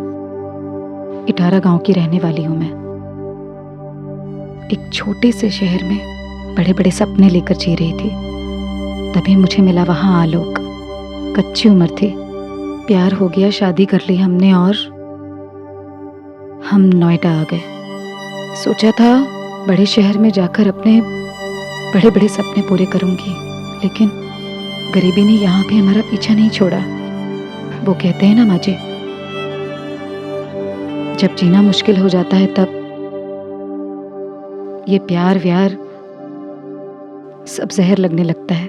इटारा गांव की रहने वाली हूँ मैं। एक छोटे से शहर में बड़े बड़े सपने लेकर जी रही थी। तभी मुझे मिला वहाँ आलोक। कच्ची उम्र थी, प्यार हो गया, शादी कर ली हमने और हम नोएडा आ गए। सोचा था बड़े शहर में जाकर अपने बड़े बड़े सपने पूरे करूंगी, लेकिन गरीबी ने यहाँ भी हमारा पीछा नहीं छोड़ा। वो कहते हैं ना माँ जी, जब जीना मुश्किल हो जाता है तब ये प्यार व्यार सब जहर लगने लगता है।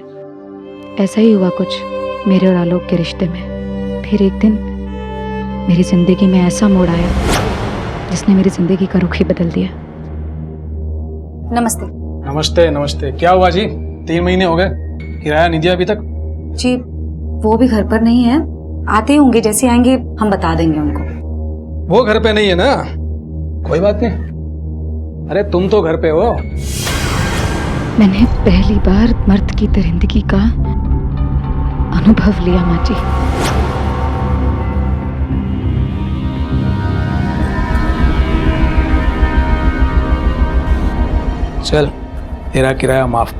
ऐसा ही हुआ कुछ मेरे और आलोक के रिश्ते में। फिर एक दिन मेरी जिंदगी में ऐसा मोड़ आया जिसने मेरी जिंदगी का रुख ही बदल दिया। नमस्ते। नमस्ते नमस्ते। क्या हुआ जी? 3 महीने हो गए, किराया नहीं दिया अभी तक? जी, वो भी घर पर नहीं है, आते होंगे, जैसे आएंगे हम बता देंगे उनको। वो घर पे नहीं है ना? कोई बात नहीं। अरे तुम तो घर पे हो। मैंने पहली बार मर्द की दरिंदगी का अनुभव लिया माँ जी। चल, तेरा किराया माफ।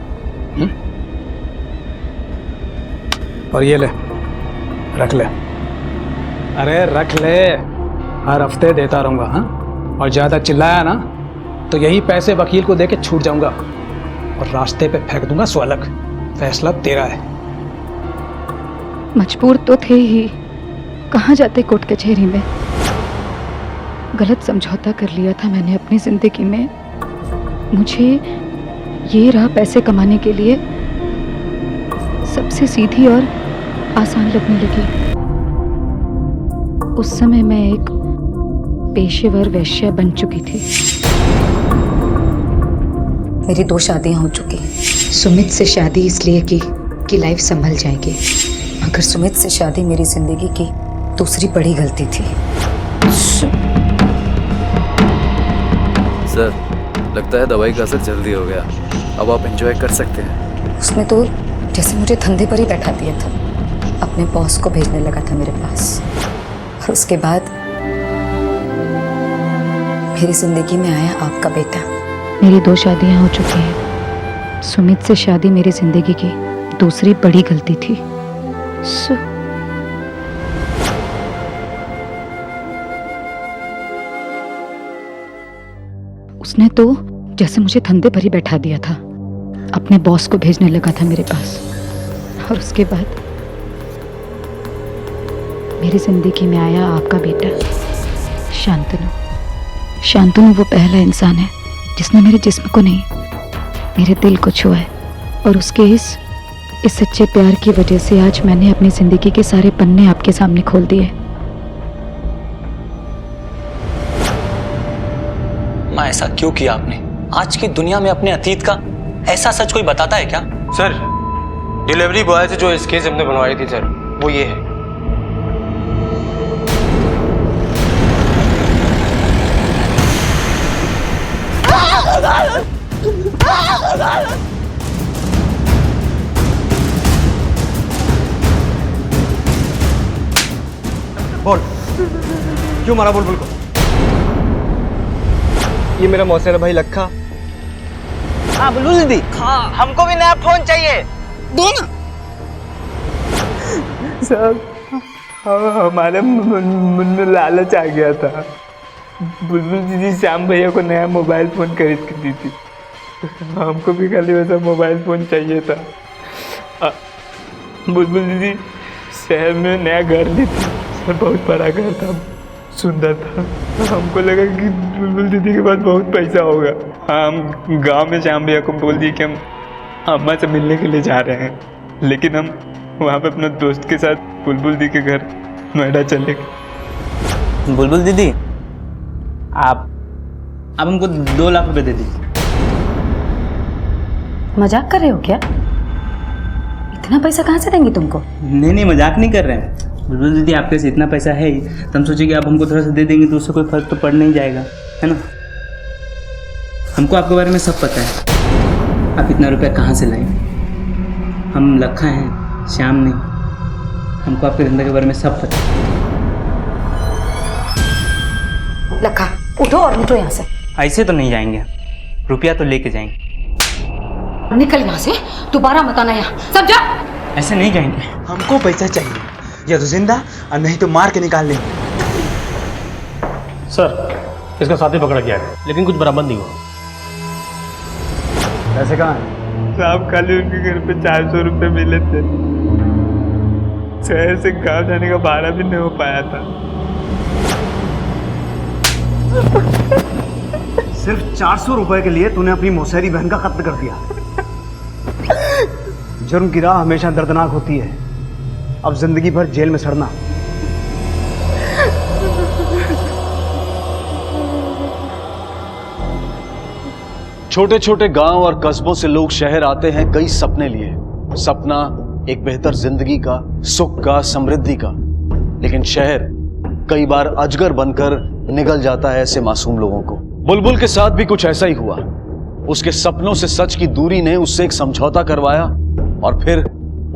और ये ले, रख ले। अरे रख ले, हर हफ्ते देता रहूंगा। हाँ, और ज्यादा चिल्लाया ना तो यही पैसे वकील को देके छूट जाऊंगा और रास्ते पे फेंक दूंगा स्वलग। फैसला तेरा है। मजबूर तो थे ही, कहाँ जाते कोर्ट कचहरी में। गलत समझौता कर लिया था मैंने अपनी जिंदगी में। मुझे ये राह पैसे कमाने के लिए सबसे सीधी और आसान लगने लगी। उस समय मैं एक पेशेवर वैश्या बन चुकी थी। मेरी 2 शादियां हो चुकी। सुमित से शादी इसलिए की कि लाइफ संभल जाएगी, मगर सुमित से शादी मेरी जिंदगी की दूसरी बड़ी गलती थी। सर, लगता है दवाई का असर जल्दी हो गया। अब आप एंजॉय कर सकते हैं। उसने तो जैसे मुझे धंधे पर ही बैठा दिया था। अपने बॉस को भेजने लगा था मेरे पास, और उसके बाद मेरी जिंदगी में आया आपका बेटा। मेरी 2 शादियां हो चुकी हैं। सुमित से शादी मेरी जिंदगी की दूसरी बड़ी गलती थी। उसने तो जैसे मुझे धंधे पर ही बैठा दिया था। अपने बॉस को भेजने लगा था मेरे पास, और उसके बाद मेरी जिंदगी में आया आपका बेटा शांतनु। शांतनु वो पहला इंसान है जिसने मेरे जिस्म को नहीं, मेरे दिल को छुआ है, और उसके इस सच्चे प्यार की वजह से आज मैंने अपनी जिंदगी के सारे पन्ने आपके सामने खोल दिए। माँ, ऐसा क्यों किया आपने? आज की दुनिया में अपने अतीत का ऐसा सच कोई बताता है क्या? सर, डिलीवरी बॉय से जो इस केस हमने बनवाई थी सर, वो ये है। बोल, क्यों मारा बुलबुल को? ये मेरा मौसेरा भाई लखा। हाँ बुलबुल दीदी, हाँ हमको भी नया फोन चाहिए, दो ना। सर, हमारे मन में लालच आ गया था। बुलबुल दीदी श्याम भैया को नया मोबाइल फोन खरीद के दी थी, हमको भी खाली वैसा मोबाइल फोन चाहिए था। बुलबुल दीदी शहर में नया घर ली थी, बहुत बड़ा घर था, सुंदर था। हमको लगा कि बुलबुल दीदी के पास बहुत पैसा होगा। हम गांव में श्याम भैया को बोल दिए कि हम अम्मा से मिलने के लिए जा रहे हैं, लेकिन हम वहाँ पे अपने दोस्त के साथ बुलबुल दीदी के घर नोएडा चले गए। बुलबुल दीदी, आप हमको 2 लाख रुपए दे दीजिए। मजाक कर रहे हो क्या? इतना पैसा कहाँ से देंगे तुमको? नहीं, मजाक नहीं कर रहे हैं। बुलबुल दीदी, आपके पास इतना पैसा है ही, तो हम सोचे कि आप हमको थोड़ा सा दे देंगे तो उससे कोई फर्क तो पड़ नहीं जाएगा, है ना? हमको आपके बारे में सब पता है, आप इतना रुपया कहाँ से लाए। हम लखा हैं, श्याम नहीं। हमको आपके धंधे के बारे में सब पता है। लखा, उठो और निकलो यहाँ से। ऐसे तो नहीं जाएंगे, रुपया तो लेके जाएंगे। निकल यहाँ से, दोबारा मत आना यहाँ, सब जा। ऐसे नहीं जाएंगे। हमको पैसा चाहिए, या तो जिंदा और नहीं तो मार के निकाल लेंगे। सर, इसका साथी पकड़ा गया है, लेकिन कुछ बरामद नहीं हुआ। पैसे कहाँ हैं? साहब, खाली उनके घर पे 400 रुपये मिले थे। शहर से गांव जाने का भाड़ा भी नहीं हो पाया था। सिर्फ 400 रुपए के लिए तूने अपनी मौसेरी बहन का कत्ल कर दिया। जुर्म की राह हमेशा दर्दनाक होती है, अब जिंदगी भर जेल में सड़ना। छोटे छोटे गांव और कस्बों से लोग शहर आते हैं कई सपने लिए। सपना एक बेहतर जिंदगी का, सुख का, समृद्धि का। लेकिन शहर कई बार अजगर बनकर निगल जाता है ऐसे मासूम लोगों को। बुलबुल के साथ भी कुछ ऐसा ही हुआ। उसके सपनों से सच की दूरी ने उससे एक समझौता करवाया, और फिर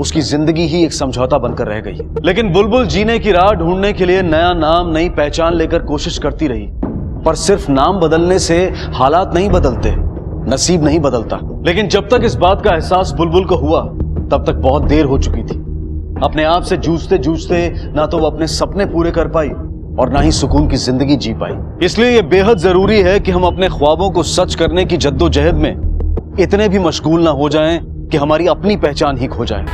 उसकी जिंदगी ही एक समझौता बनकर रह गई। लेकिन बुलबुल जीने की राह ढूंढने के लिए नया नाम, नई पहचान लेकर कोशिश करती रही। पर सिर्फ नाम बदलने से हालात नहीं बदलते, नसीब नहीं बदलता। लेकिन जब तक इस बात का एहसास बुलबुल को हुआ, तब तक बहुत देर हो चुकी थी। अपने आप से जूझते जूझते ना तो वो अपने सपने पूरे कर पाई और ना ही सुकून की जिंदगी जी पाई। इसलिए यह बेहद जरूरी है कि हम अपने ख्वाबों को सच करने की जद्दोजहद में इतने भी मशगूल ना हो जाएं कि हमारी अपनी पहचान ही खो जाए।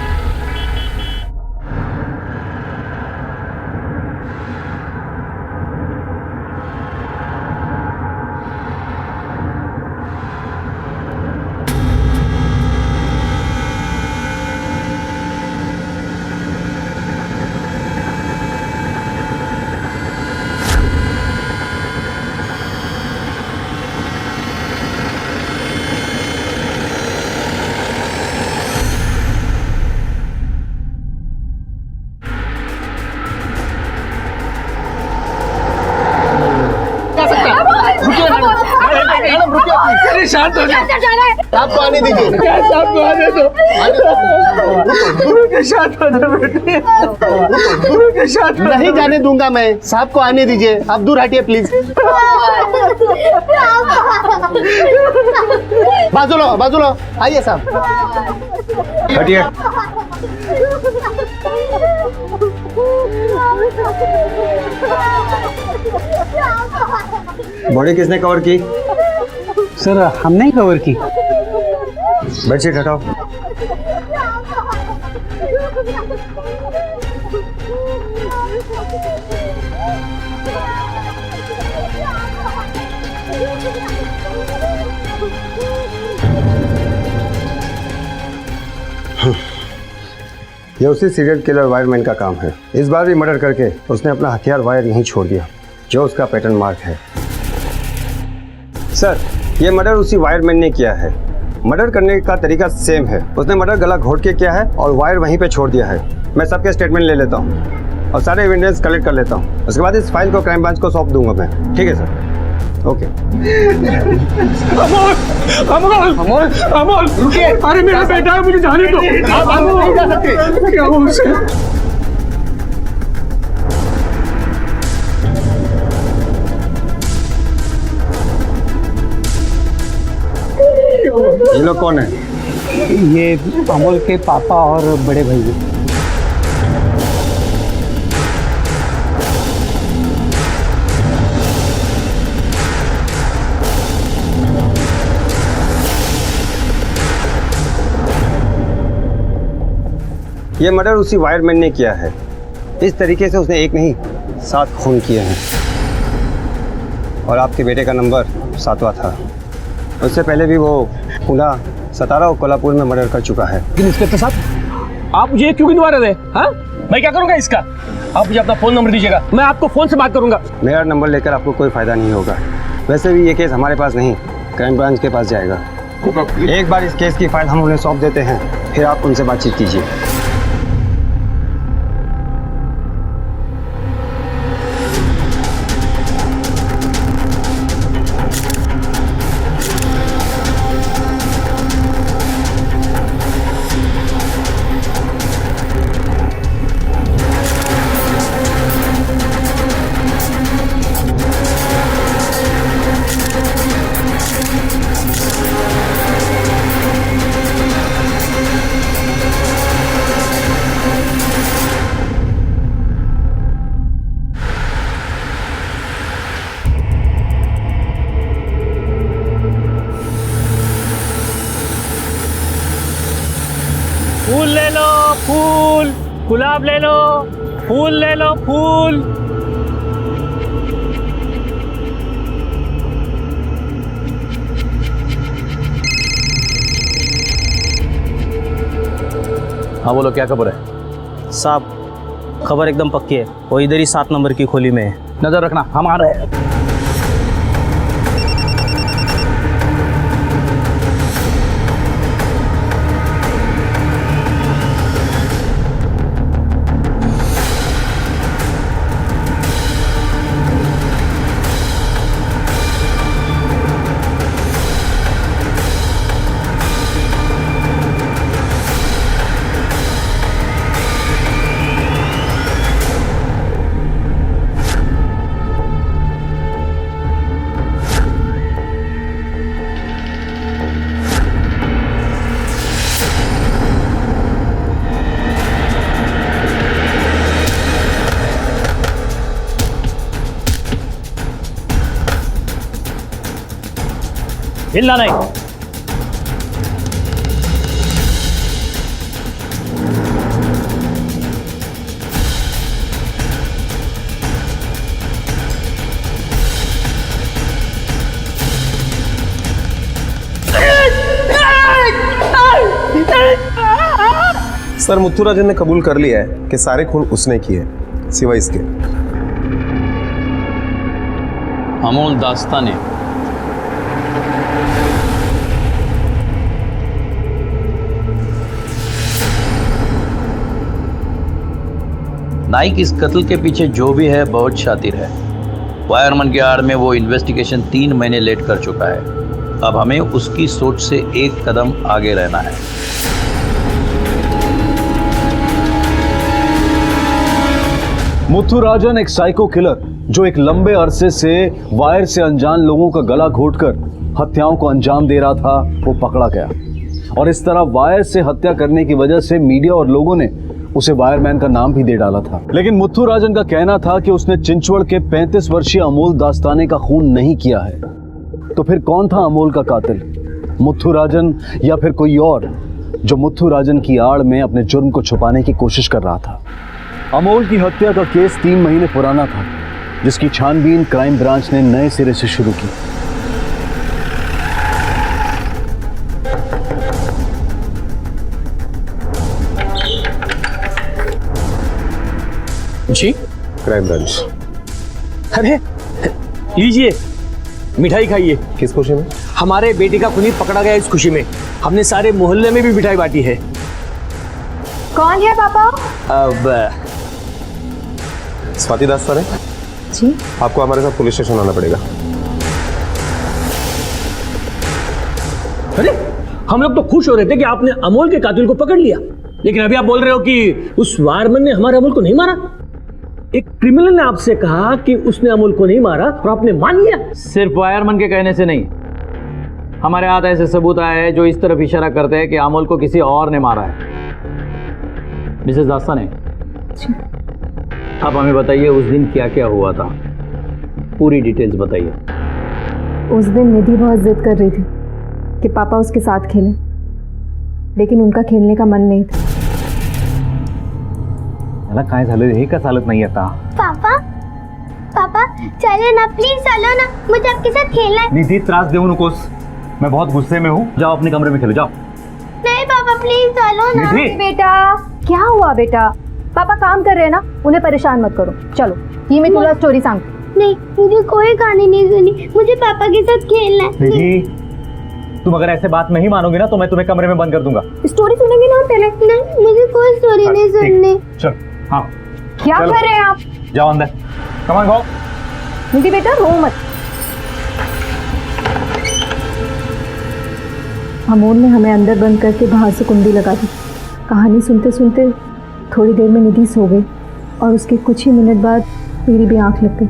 अरे शांत हो जाओ। साहब को आने दीजिए। क्या साहब को आने दो। शांत हो जाओ बेटे। शांत नहीं जाने दूंगा मैं। साहब को आने दीजिए। आप दूर हटिए प्लीज। बाजूला आइए साहब। हटिए। बॉडी किसने कवर की? सर हमने ही कवर की। बेडशीट हटाओ। ये उसी सीरियल किलर वायरमैन का काम है। इस बार भी मर्डर करके उसने अपना हथियार वायर यहीं छोड़ दिया, जो उसका पैटर्न मार्क है। सर, ये मर्डर उसी वायरमैन ने किया है। मर्डर करने का तरीका सेम है। उसने मर्डर गला घोट के किया है और वायर वहीं पे छोड़ दिया है। मैं सबके स्टेटमेंट ले लेता हूँ और सारे एविडेंस कलेक्ट कर लेता हूँ। उसके बाद इस फाइल को क्राइम ब्रांच को सौंप दूंगा मैं। ठीक है सर? ओके। अमोल रुकिए। अरे मेरा बेटा है, मुझे जाने दो। आप नहीं जा सकते। क्या हुआ उसे? ये लोग कौन है? ये अमोल के पापा और बड़े भाई हैं। ये मर्डर उसी वायरमैन ने किया है। इस तरीके से उसने एक नहीं 7 खून किए हैं और आपके बेटे का नंबर 7वां था। उससे पहले भी वो पुणे, सतारा और कोल्हापुर में मर्डर कर चुका है। लेकिन इंस्पेक्टर साहब, आप मुझे क्यों गिनवा रहे थे? हाँ, मैं क्या करूंगा इसका? आप मुझे अपना फोन नंबर दीजिएगा, मैं आपको फोन से बात करूंगा। मेरा नंबर लेकर आपको कोई फायदा नहीं होगा। वैसे भी ये केस हमारे पास नहीं, क्राइम ब्रांच के पास जाएगा। एक बार इस केस की फाइल हम उन्हें सौंप देते हैं, फिर आप उनसे बातचीत कीजिए। फूल ले लो, फूल, गुलाब ले लो, फूल ले लो, फूल। हाँ बोलो, क्या खबर है? साहब, खबर एकदम पक्की है। वो इधर ही 7 नंबर की खोली में है। नजर रखना, हम आ रहे हैं। हिलना नहीं। सर, मुथुराजन ने कबूल कर लिया है कि सारे खून उसने किए, सिवाय इसके। अमोल दास्ताने। नाइक इस कत्ल के पीछे जो भी है बहुत शातिर है। वायरमैन के आड़ में वो इन्वेस्टिगेशन 3 महीने लेट कर चुका है। अब हमें उसकी सोच से एक कदम आगे रहना है। मुथुराजन एक साइको किलर जो एक लंबे अरसे से वायर से अनजान लोगों का गला घोटकर हत्याओं को अंजाम दे रहा था, वो पकड़ा गया। और इस तरह वायर से हत्या करने की वजह से मीडिया और लोगों ने उसे वायरमैन का नाम भी दे डाला था। लेकिन मुथुराजन का कहना था कि उसने चिंचवड़ के 35 वर्षीय अमोल दास्ताने का खून नहीं किया है। तो फिर कौन था अमोल का कातिल? मुथुराजन या फिर कोई और जो मुथुराजन की आड़ में अपने जुर्म को छुपाने की कोशिश कर रहा था? अमोल की हत्या का केस 3 महीने पुराना था, जिसकी छानबीन क्राइम ब्रांच ने नए सिरे से शुरू की। जी क्राइम ब्रांच। अरे लीजिए, मिठाई खाइए। किस खुशी में? हमारे बेटे का खूनी पकड़ा गया, इस खुशी में हमने सारे मोहल्ले में भी मिठाई बांटी है। कौन है पापा? अब स्वाति दास्ताने जी, आपको हमारे साथ पुलिस स्टेशन आना पड़ेगा। अरे हम लोग तो खुश हो रहे थे कि आपने अमोल के कातिल को पकड़ लिया, लेकिन अभी आप बोल रहे हो कि उस वायरमैन ने हमारे अमोल को नहीं मारा। एक क्रिमिनल ने आपसे कहा कि उसने अमोल को नहीं मारा और आपने मान लिया। सिर्फ वायरमैन के कहने से नहीं, हमारे हाथ ऐसे सबूत आए हैं जो इस तरफ इशारा करते हैं कि अमोल को किसी और ने मारा है। मिसेस दास्ताने, आप हमें बताइए उस दिन क्या क्या हुआ था, पूरी डिटेल्स बताइए। उस दिन निधि बहुत जिद कर रही थी कि पापा उसके साथ खेलें, लेकिन उनका खेलने का मन नहीं था। याला काय झालं हे का चालत नाही आता? पापा पापा चलो ना, प्लीज चलो ना, मुझे आपके साथ खेलना है। निधि, त्रास देऊ नकोस, मैं बहुत गुस्से में हूँ। जाओ अपने कमरे में खेलो, जाओ। नहीं पापा प्लीज चलो ना। निधि, बेटा क्या हुआ? बेटा पापा काम कर रहे हैं ना, उन्हें परेशान मत करो। चलो ये मैं तुला स्टोरी सांग। नहीं, मुझे कोई कहानी नहीं सुनी, मुझे पापा के साथ खेलना है। निधि, तुम अगर ऐसे बात नहीं मानोगे ना तो मैं तुम्हें कमरे में बंद कर दूंगा। स्टोरी सुनेंगे ना पहले? नहीं, मुझे कोई स्टोरी नहीं सुननी। चल, हाँ क्या कर रहे हैं आप? जाओ अंदर, कम ऑन गो। निधि बेटा रो मत। अमोल ने हमें अंदर बंद करके बाहर से कुंडी लगा दी। कहानी सुनते सुनते थोड़ी देर में निधि सो गई और उसके कुछ ही मिनट बाद मेरी भी आंख लग गई।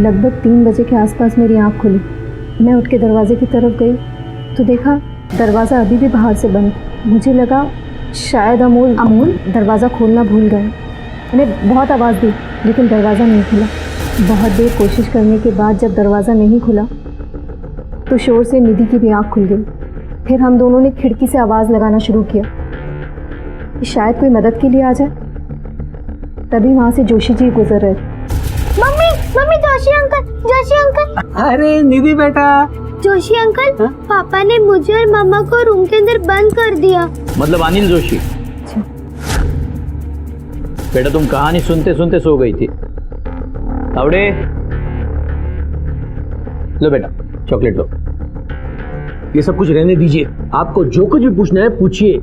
लगभग 3 बजे के आसपास मेरी आंख खुली। मैं उठ के दरवाजे की तरफ गई तो देखा दरवाज़ा अभी भी बाहर से बंद। मुझे लगा शायद अमोल दरवाज़ा खोलना भूल गए। मैंने बहुत आवाज़ दी लेकिन दरवाज़ा नहीं खुला। बहुत देर कोशिश करने के बाद जब दरवाज़ा नहीं खुला तो शोर से निधि की भी आँख खुल गई। फिर हम दोनों ने खिड़की से आवाज़ लगाना शुरू किया कि शायद कोई मदद के लिए आ जाए। तभी वहाँ से जोशी जी गुजर रहे थे। Mummy mummy, Joshi uncle. अरे निधि बेटा। जोशी अंकल, पापा ने मुझे और मम्मा को रूम के अंदर बंद कर दिया। मतलब अनिल जोशी। बेटा तुम कहानी सुनते सुनते सो गई थी। तावड़े लो बेटा, चॉकलेट लो। ये सब कुछ रहने दीजिए, आपको जो कुछ भी पूछना है पूछिए,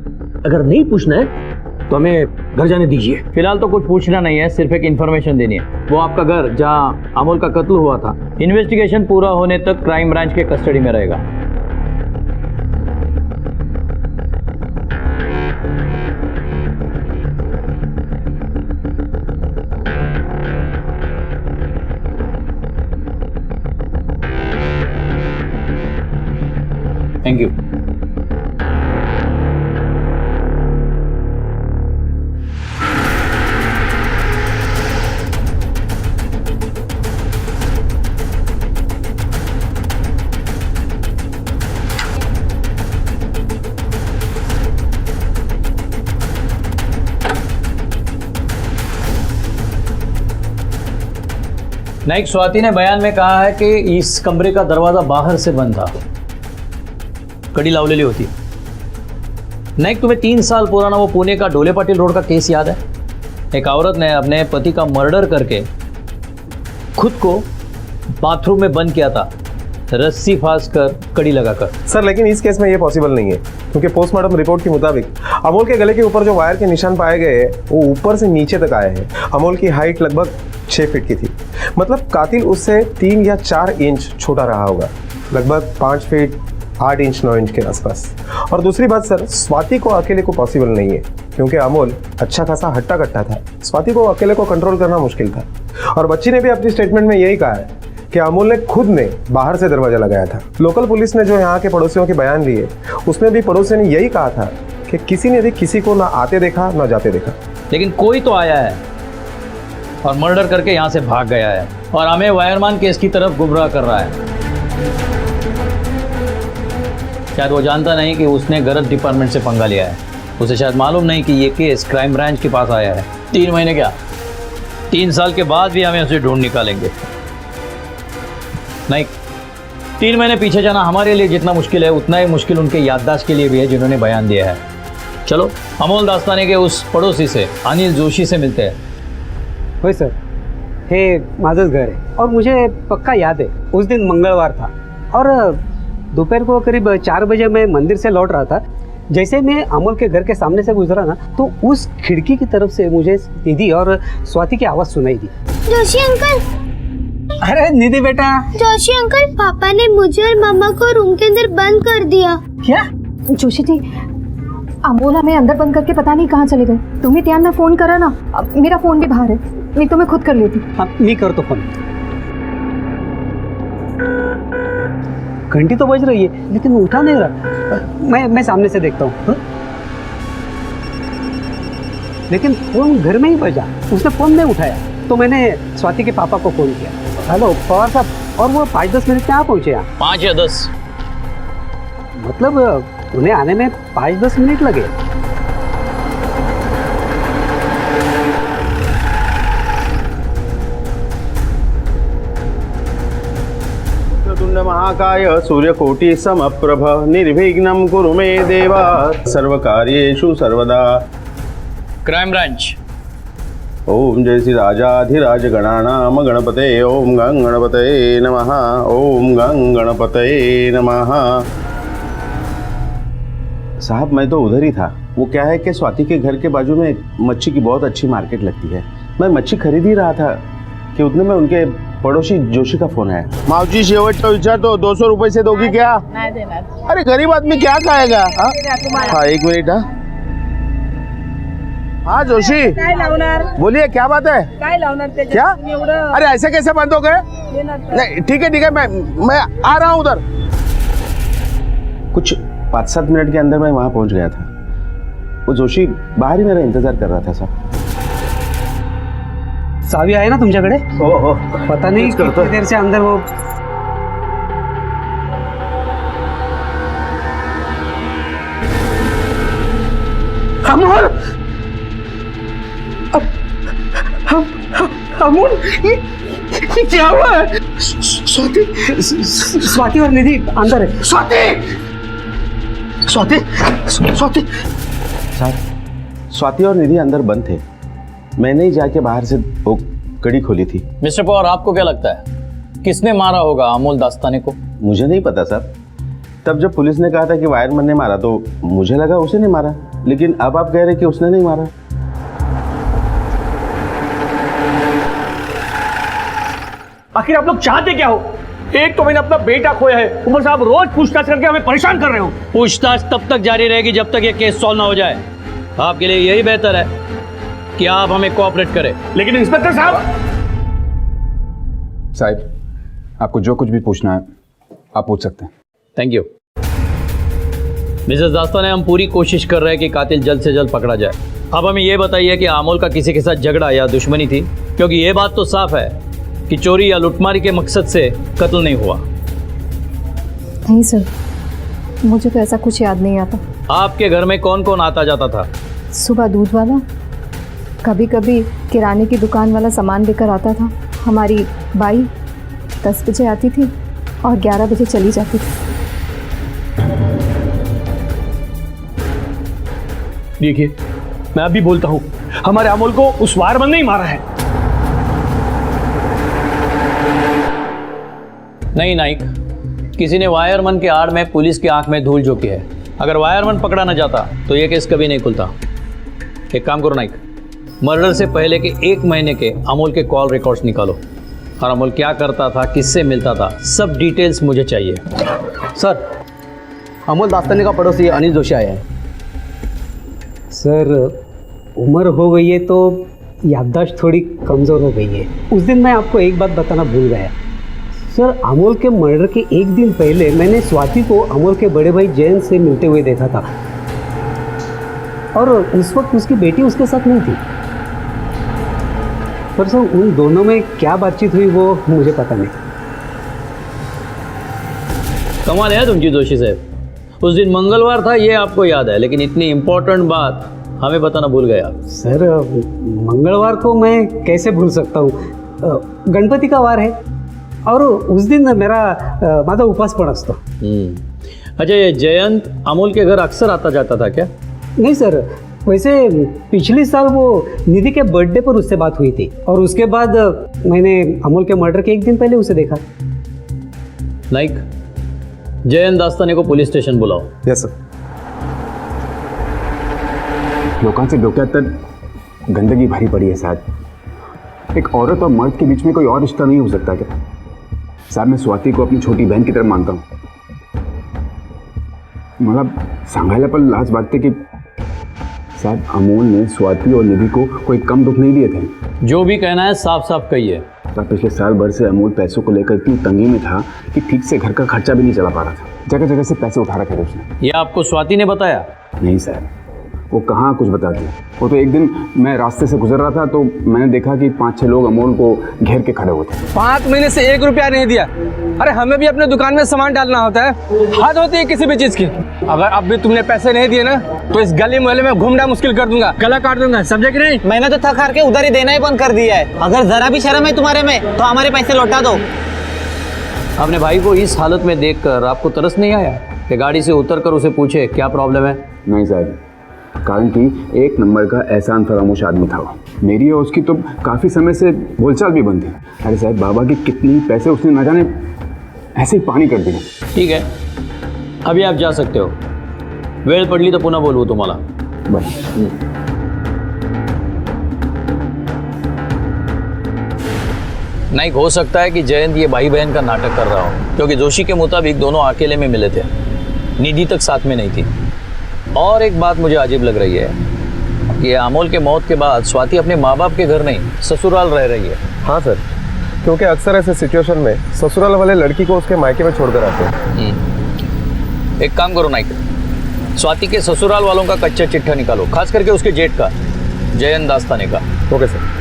अगर नहीं पूछना है तो हमें घर जाने दीजिए। फिलहाल तो कुछ पूछना नहीं है, सिर्फ एक इन्फॉर्मेशन देनी है। वो आपका घर जहां अमोल का कत्ल हुआ था, इन्वेस्टिगेशन पूरा होने तक क्राइम ब्रांच के कस्टडी में रहेगा। Thank you. नाइक स्वाति ने बयान में कहा है कि इस कमरे का दरवाजा बाहर से बंद था, कड़ी लावलेली होती। नाइक, तुम्हें 3 साल पुराना वो पुणे का ढोले पाटिल रोड का केस याद है? एक औरत ने अपने पति का मर्डर करके खुद को बाथरूम में बंद किया था रस्सी फांस कर, कड़ी लगाकर। सर लेकिन इस केस में ये पॉसिबल नहीं है, क्योंकि पोस्टमार्टम रिपोर्ट के मुताबिक अमोल के गले के ऊपर जो वायर के निशान पाए गए हैं वो ऊपर से नीचे तक आए हैं। अमोल की हाइट लगभग 6 फीट की थी, मतलब कातिल उससे 3 या 4 इंच छोटा रहा होगा, लगभग 5 फीट 8 इंच 9 इंच के आसपास। और दूसरी बात सर, स्वाति को अकेले को पॉसिबल नहीं है, क्योंकि अमोल अच्छा खासा हट्टा कट्टा था, स्वाति को अकेले को कंट्रोल करना मुश्किल था। और बच्ची ने भी अपनी स्टेटमेंट में यही कहा है कि अमोल ने खुद ने बाहर से दरवाजा लगाया था। लोकल पुलिस ने जो यहाँ के पड़ोसियों के बयान लिए, उसमें भी पड़ोसियों ने यही कहा था कि किसी ने भी किसी को ना आते देखा ना जाते देखा। लेकिन कोई तो आया है और मर्डर करके यहाँ से भाग गया है और हमें वायरमैन केस की तरफ गुमराह कर रहा है। शायद वो जानता नहीं कि उसने गलत डिपार्टमेंट से पंगा लिया है। उसे शायद मालूम नहीं कि ये केस क्राइम ब्रांच के पास आया है। 3 महीने क्या, 3 साल के बाद भी हमें उसे ढूंढ निकालेंगे। नहीं, 3 महीने पीछे जाना हमारे लिए जितना मुश्किल है उतना ही मुश्किल उनके याददाश्त के लिए भी है जिन्होंने बयान दिया है। चलो अमोल दास्ताने के उस पड़ोसी से, अनिल जोशी से मिलते हैं। होय सर, हे माझंच घर आहे और मुझे पक्का याद है उस दिन मंगलवार था और दोपहर को करीब 4 बजे मैं मंदिर से लौट रहा था। जैसे मैं अमोल के घर के सामने से गुजरा ना, तो उस खिड़की की तरफ से मुझे निधि और स्वाति की आवाज़ सुनाई दी। जोशी अंकल। अरे निधि बेटा। जोशी अंकल, पापा ने मुझे और मम्मा को रूम के अंदर बंद कर दिया। क्या? जोशी जी, अमोल हमें अंदर बंद करके पता नहीं कहाँ चले गए। तुम्ही त्यांना फोन करा ना, मेरा फोन भी बाहर है, नहीं तो मैं खुद कर लेती। हाँ, मैं करतो फोन। घंटी तो बज रही है लेकिन उठा नहीं रहा। मैं सामने से देखता हूँ। लेकिन फोन घर में ही बजा, उसने फोन नहीं उठाया, तो मैंने स्वाति के पापा को फोन किया। हेलो पवार साहब, और वो 5-10 मिनट में आ पहुंचे यहाँ। 5 या 10? मतलब उन्हें आने में 5-10 मिनट लगे। महाकाय सूर्यकोटि समप्रभ निर्विघ्नं कुरु मे देवा सर्वकार्येषु सर्वदा। Crime branch. ओम जय श्री राजाधिराज गणानाम गणपते ओम गं गणपते नमः ओम गं गणपते नमः। साहब मैं तो उधर ही था। वो क्या है कि स्वाति के घर के बाजू में मच्छी की बहुत अच्छी मार्केट लगती है। मैं मच्छी खरीद ही रहा था कि उतने में उनके पड़ोसी जोशी का फोन है। मावजी शेवटचा विचार तो 200 रुपए से दोगी क्या? नहीं देणार। अरे गरीब आदमी क्या खाएगा? हाँ 1 मिनट। हाँ जोशी बोलिए, क्या बात है? क्या? अरे ऐसे कैसे बंद हो गए? नहीं ठीक है मैं आ रहा हूँ उधर। कुछ 5-7 मिनट के अंदर मैं वहां पहुंच गया था। वो जोशी बाहर ही मेरा इंतजार कर रहा था साहब। सावी आहे ना तुमच्याकडे? हो। पता नहीं कितनी देर से अंदर वो। अमोल, अमोल, ये क्या हुआ है? स्वाति और निधि अंदर है। स्वाति सर, स्वाति और निधि अंदर बंद थे। मैंने ही जाके बाहर से वो कड़ी खोली थी। मिस्टर पवार, आपको क्या लगता है किसने मारा होगा अमोल दास्ताने को? मुझे नहीं पता सर। तब जब पुलिस ने कहा था कि वायरमैन ने मारा तो मुझे लगा उसे नहीं मारा, लेकिन अब आप कह रहे कि उसने नहीं मारा। आखिर आप लोग चाहते क्या हो? एक तो मैंने अपना बेटा खोया है, ऊपर से आप रोज पूछताछ करके हमें परेशान कर रहे हो। पूछताछ तब तक जारी रहेगी जब तक ये केस सॉल्व ना हो जाए। आपके लिए यही बेहतर है कि आप हमें कोऑपरेट करें। लेकिन इंस्पेक्टर साहब आपको जो कुछ भी पूछना है आप पूछ सकते हैं। थैंक यू मिसेस दास्ताने, हम पूरी कोशिश कर रहे हैं कि कातिल जल्द से जल्द पकड़ा जाए। अब हमें यह बताइए कि अमोल का किसी के साथ झगड़ा या दुश्मनी थी, क्योंकि यह बात तो साफ है कि चोरी या लुटमारी के मकसद से कत्ल नहीं हुआ। नहीं सर, मुझे तो ऐसा कुछ याद नहीं आता। आपके घर में कौन कौन आता जाता था? सुबह दूध वाला, कभी कभी किराने की दुकान वाला सामान लेकर आता था। हमारी बाई 10 बजे आती थी और 11 बजे चली जाती थी। देखिए, मैं अभी बोलता हूँ, हमारे अमोल को उस वायरमैन ने ही मारा है। नहीं नाइक, किसी ने वायरमैन के आड़ में पुलिस की आंख में धूल झोंकी है। अगर वायरमैन पकड़ा न जाता तो ये केस कभी नहीं खुलता। एक काम करो नाइक, मर्डर से पहले के 1 महीने के अमोल के कॉल रिकॉर्ड्स निकालो और अमोल क्या करता था, किससे मिलता था, सब डिटेल्स मुझे चाहिए। सर, अमोल दास्ताने का पड़ोसी अनिल जोशी आया है। सर, उम्र हो गई है तो याददाश्त थोड़ी कमज़ोर हो गई है। उस दिन मैं आपको एक बात बताना भूल गया। सर, अमोल के मर्डर के 1 दिन पहले मैंने स्वाति को अमोल के बड़े भाई जयंत से मिलते हुए देखा था और उस वक्त उसकी बेटी उसके साथ नहीं थी। पर सर, उन दोनों में क्या बातचीत हुई वो मुझे पता नहीं। कमाल है तुमकी जोशी साहब, उस दिन मंगलवार था ये आपको याद है, लेकिन इतनी इंपॉर्टेंट बात हमें बताना भूल गया। सर, मंगलवार को मैं कैसे भूल सकता हूँ? गणपति का वार है और उस दिन मेरा माझा उपवास पण असतो। अच्छा, ये जयंत अमोल के घर अक्सर आता जाता था क्या? नहीं सर, वैसे पिछले साल वो निधि के बर्थडे पर उससे बात हुई थी और उसके बाद मैंने अमोल के मर्डर के 1 दिन पहले उसे देखा। नाइक, जयंत दास्ताने को पुलिस स्टेशन बुलाओ। Yes sir. लोकांचे डोक्यात तर गंदगी भरी पड़ी है साहब। एक औरत और मर्द के बीच में कोई और रिश्ता नहीं हो सकता क्या? साहब, मैं स्वाति को अपनी छोटी बहन की तरह मानता हूँ। मला सांगायला पण लाज वाटते कि साहब, अमोल ने स्वाति और निधि को कोई कम दुख नहीं दिए थे। जो भी कहना है साफ साफ कहिए। साहब, पिछले साल भर से अमोल पैसों को लेकर इतनी तंगी में था कि ठीक से घर का खर्चा भी नहीं चला पा रहा था। जगह जगह से पैसे उठा रखे थे उसने। ये आपको स्वाति ने बताया? नहीं साहब, वो कहाँ कुछ बताती। वो तो एक दिन मैं रास्ते से गुजर रहा था तो मैंने देखा कि 5-6 लोग अमोल को घेर के खड़े हुए थे। 5 महीने से 1 रुपया नहीं दिया। अरे हमें भी अपने दुकान में सामान डालना होता है, हद होती है किसी भी चीज की। अगर अब भी तुमने पैसे नहीं दिए ना तो इस गली मोहल्ले में घूमना मुश्किल कर दूंगा, गला काट दूंगा, समझे कि नहीं? मैंने तो थक हार के उधारी देना ही बंद कर दिया है। अगर जरा भी शर्म है तुम्हारे में तो हमारे पैसे लौटा दो। अपने भाई को इस हालत में देखकर आपको तरस नहीं आया कि गाड़ी से उतरकर उसे पूछे क्या प्रॉब्लम है? नहीं साहब, कारण कि 1 नंबर का एहसान फरामोश आदमी था वो। मेरी और उसकी तो काफ़ी समय से बोलचाल भी बंद थी। अरे साहब, बाबा के कितने पैसे उसने न जाने ऐसे ही पानी कर दिए। ठीक है, अभी आप जा सकते हो। वेळ पडली तो पुन्हा बोलवू तुम्हाला। बस। नहीं, हो सकता है कि जयंत ये भाई बहन का नाटक कर रहा हो, क्योंकि जोशी के मुताबिक दोनों अकेले में मिले थे, निधि तक साथ में नहीं थी। और एक बात मुझे अजीब लग रही है कि अमोल के मौत के बाद स्वाति अपने माँ बाप के घर नहीं ससुराल रह रही है। हाँ सर, क्योंकि अक्सर ऐसे सिचुएशन में ससुराल वाले लड़की को उसके मायके में छोड़कर आते हैं। एक काम करो नाइक, स्वाति के ससुराल वालों का कच्चा चिट्ठा निकालो, खास करके उसके जेठ का, जयंत दास्ताने का। Okay sir.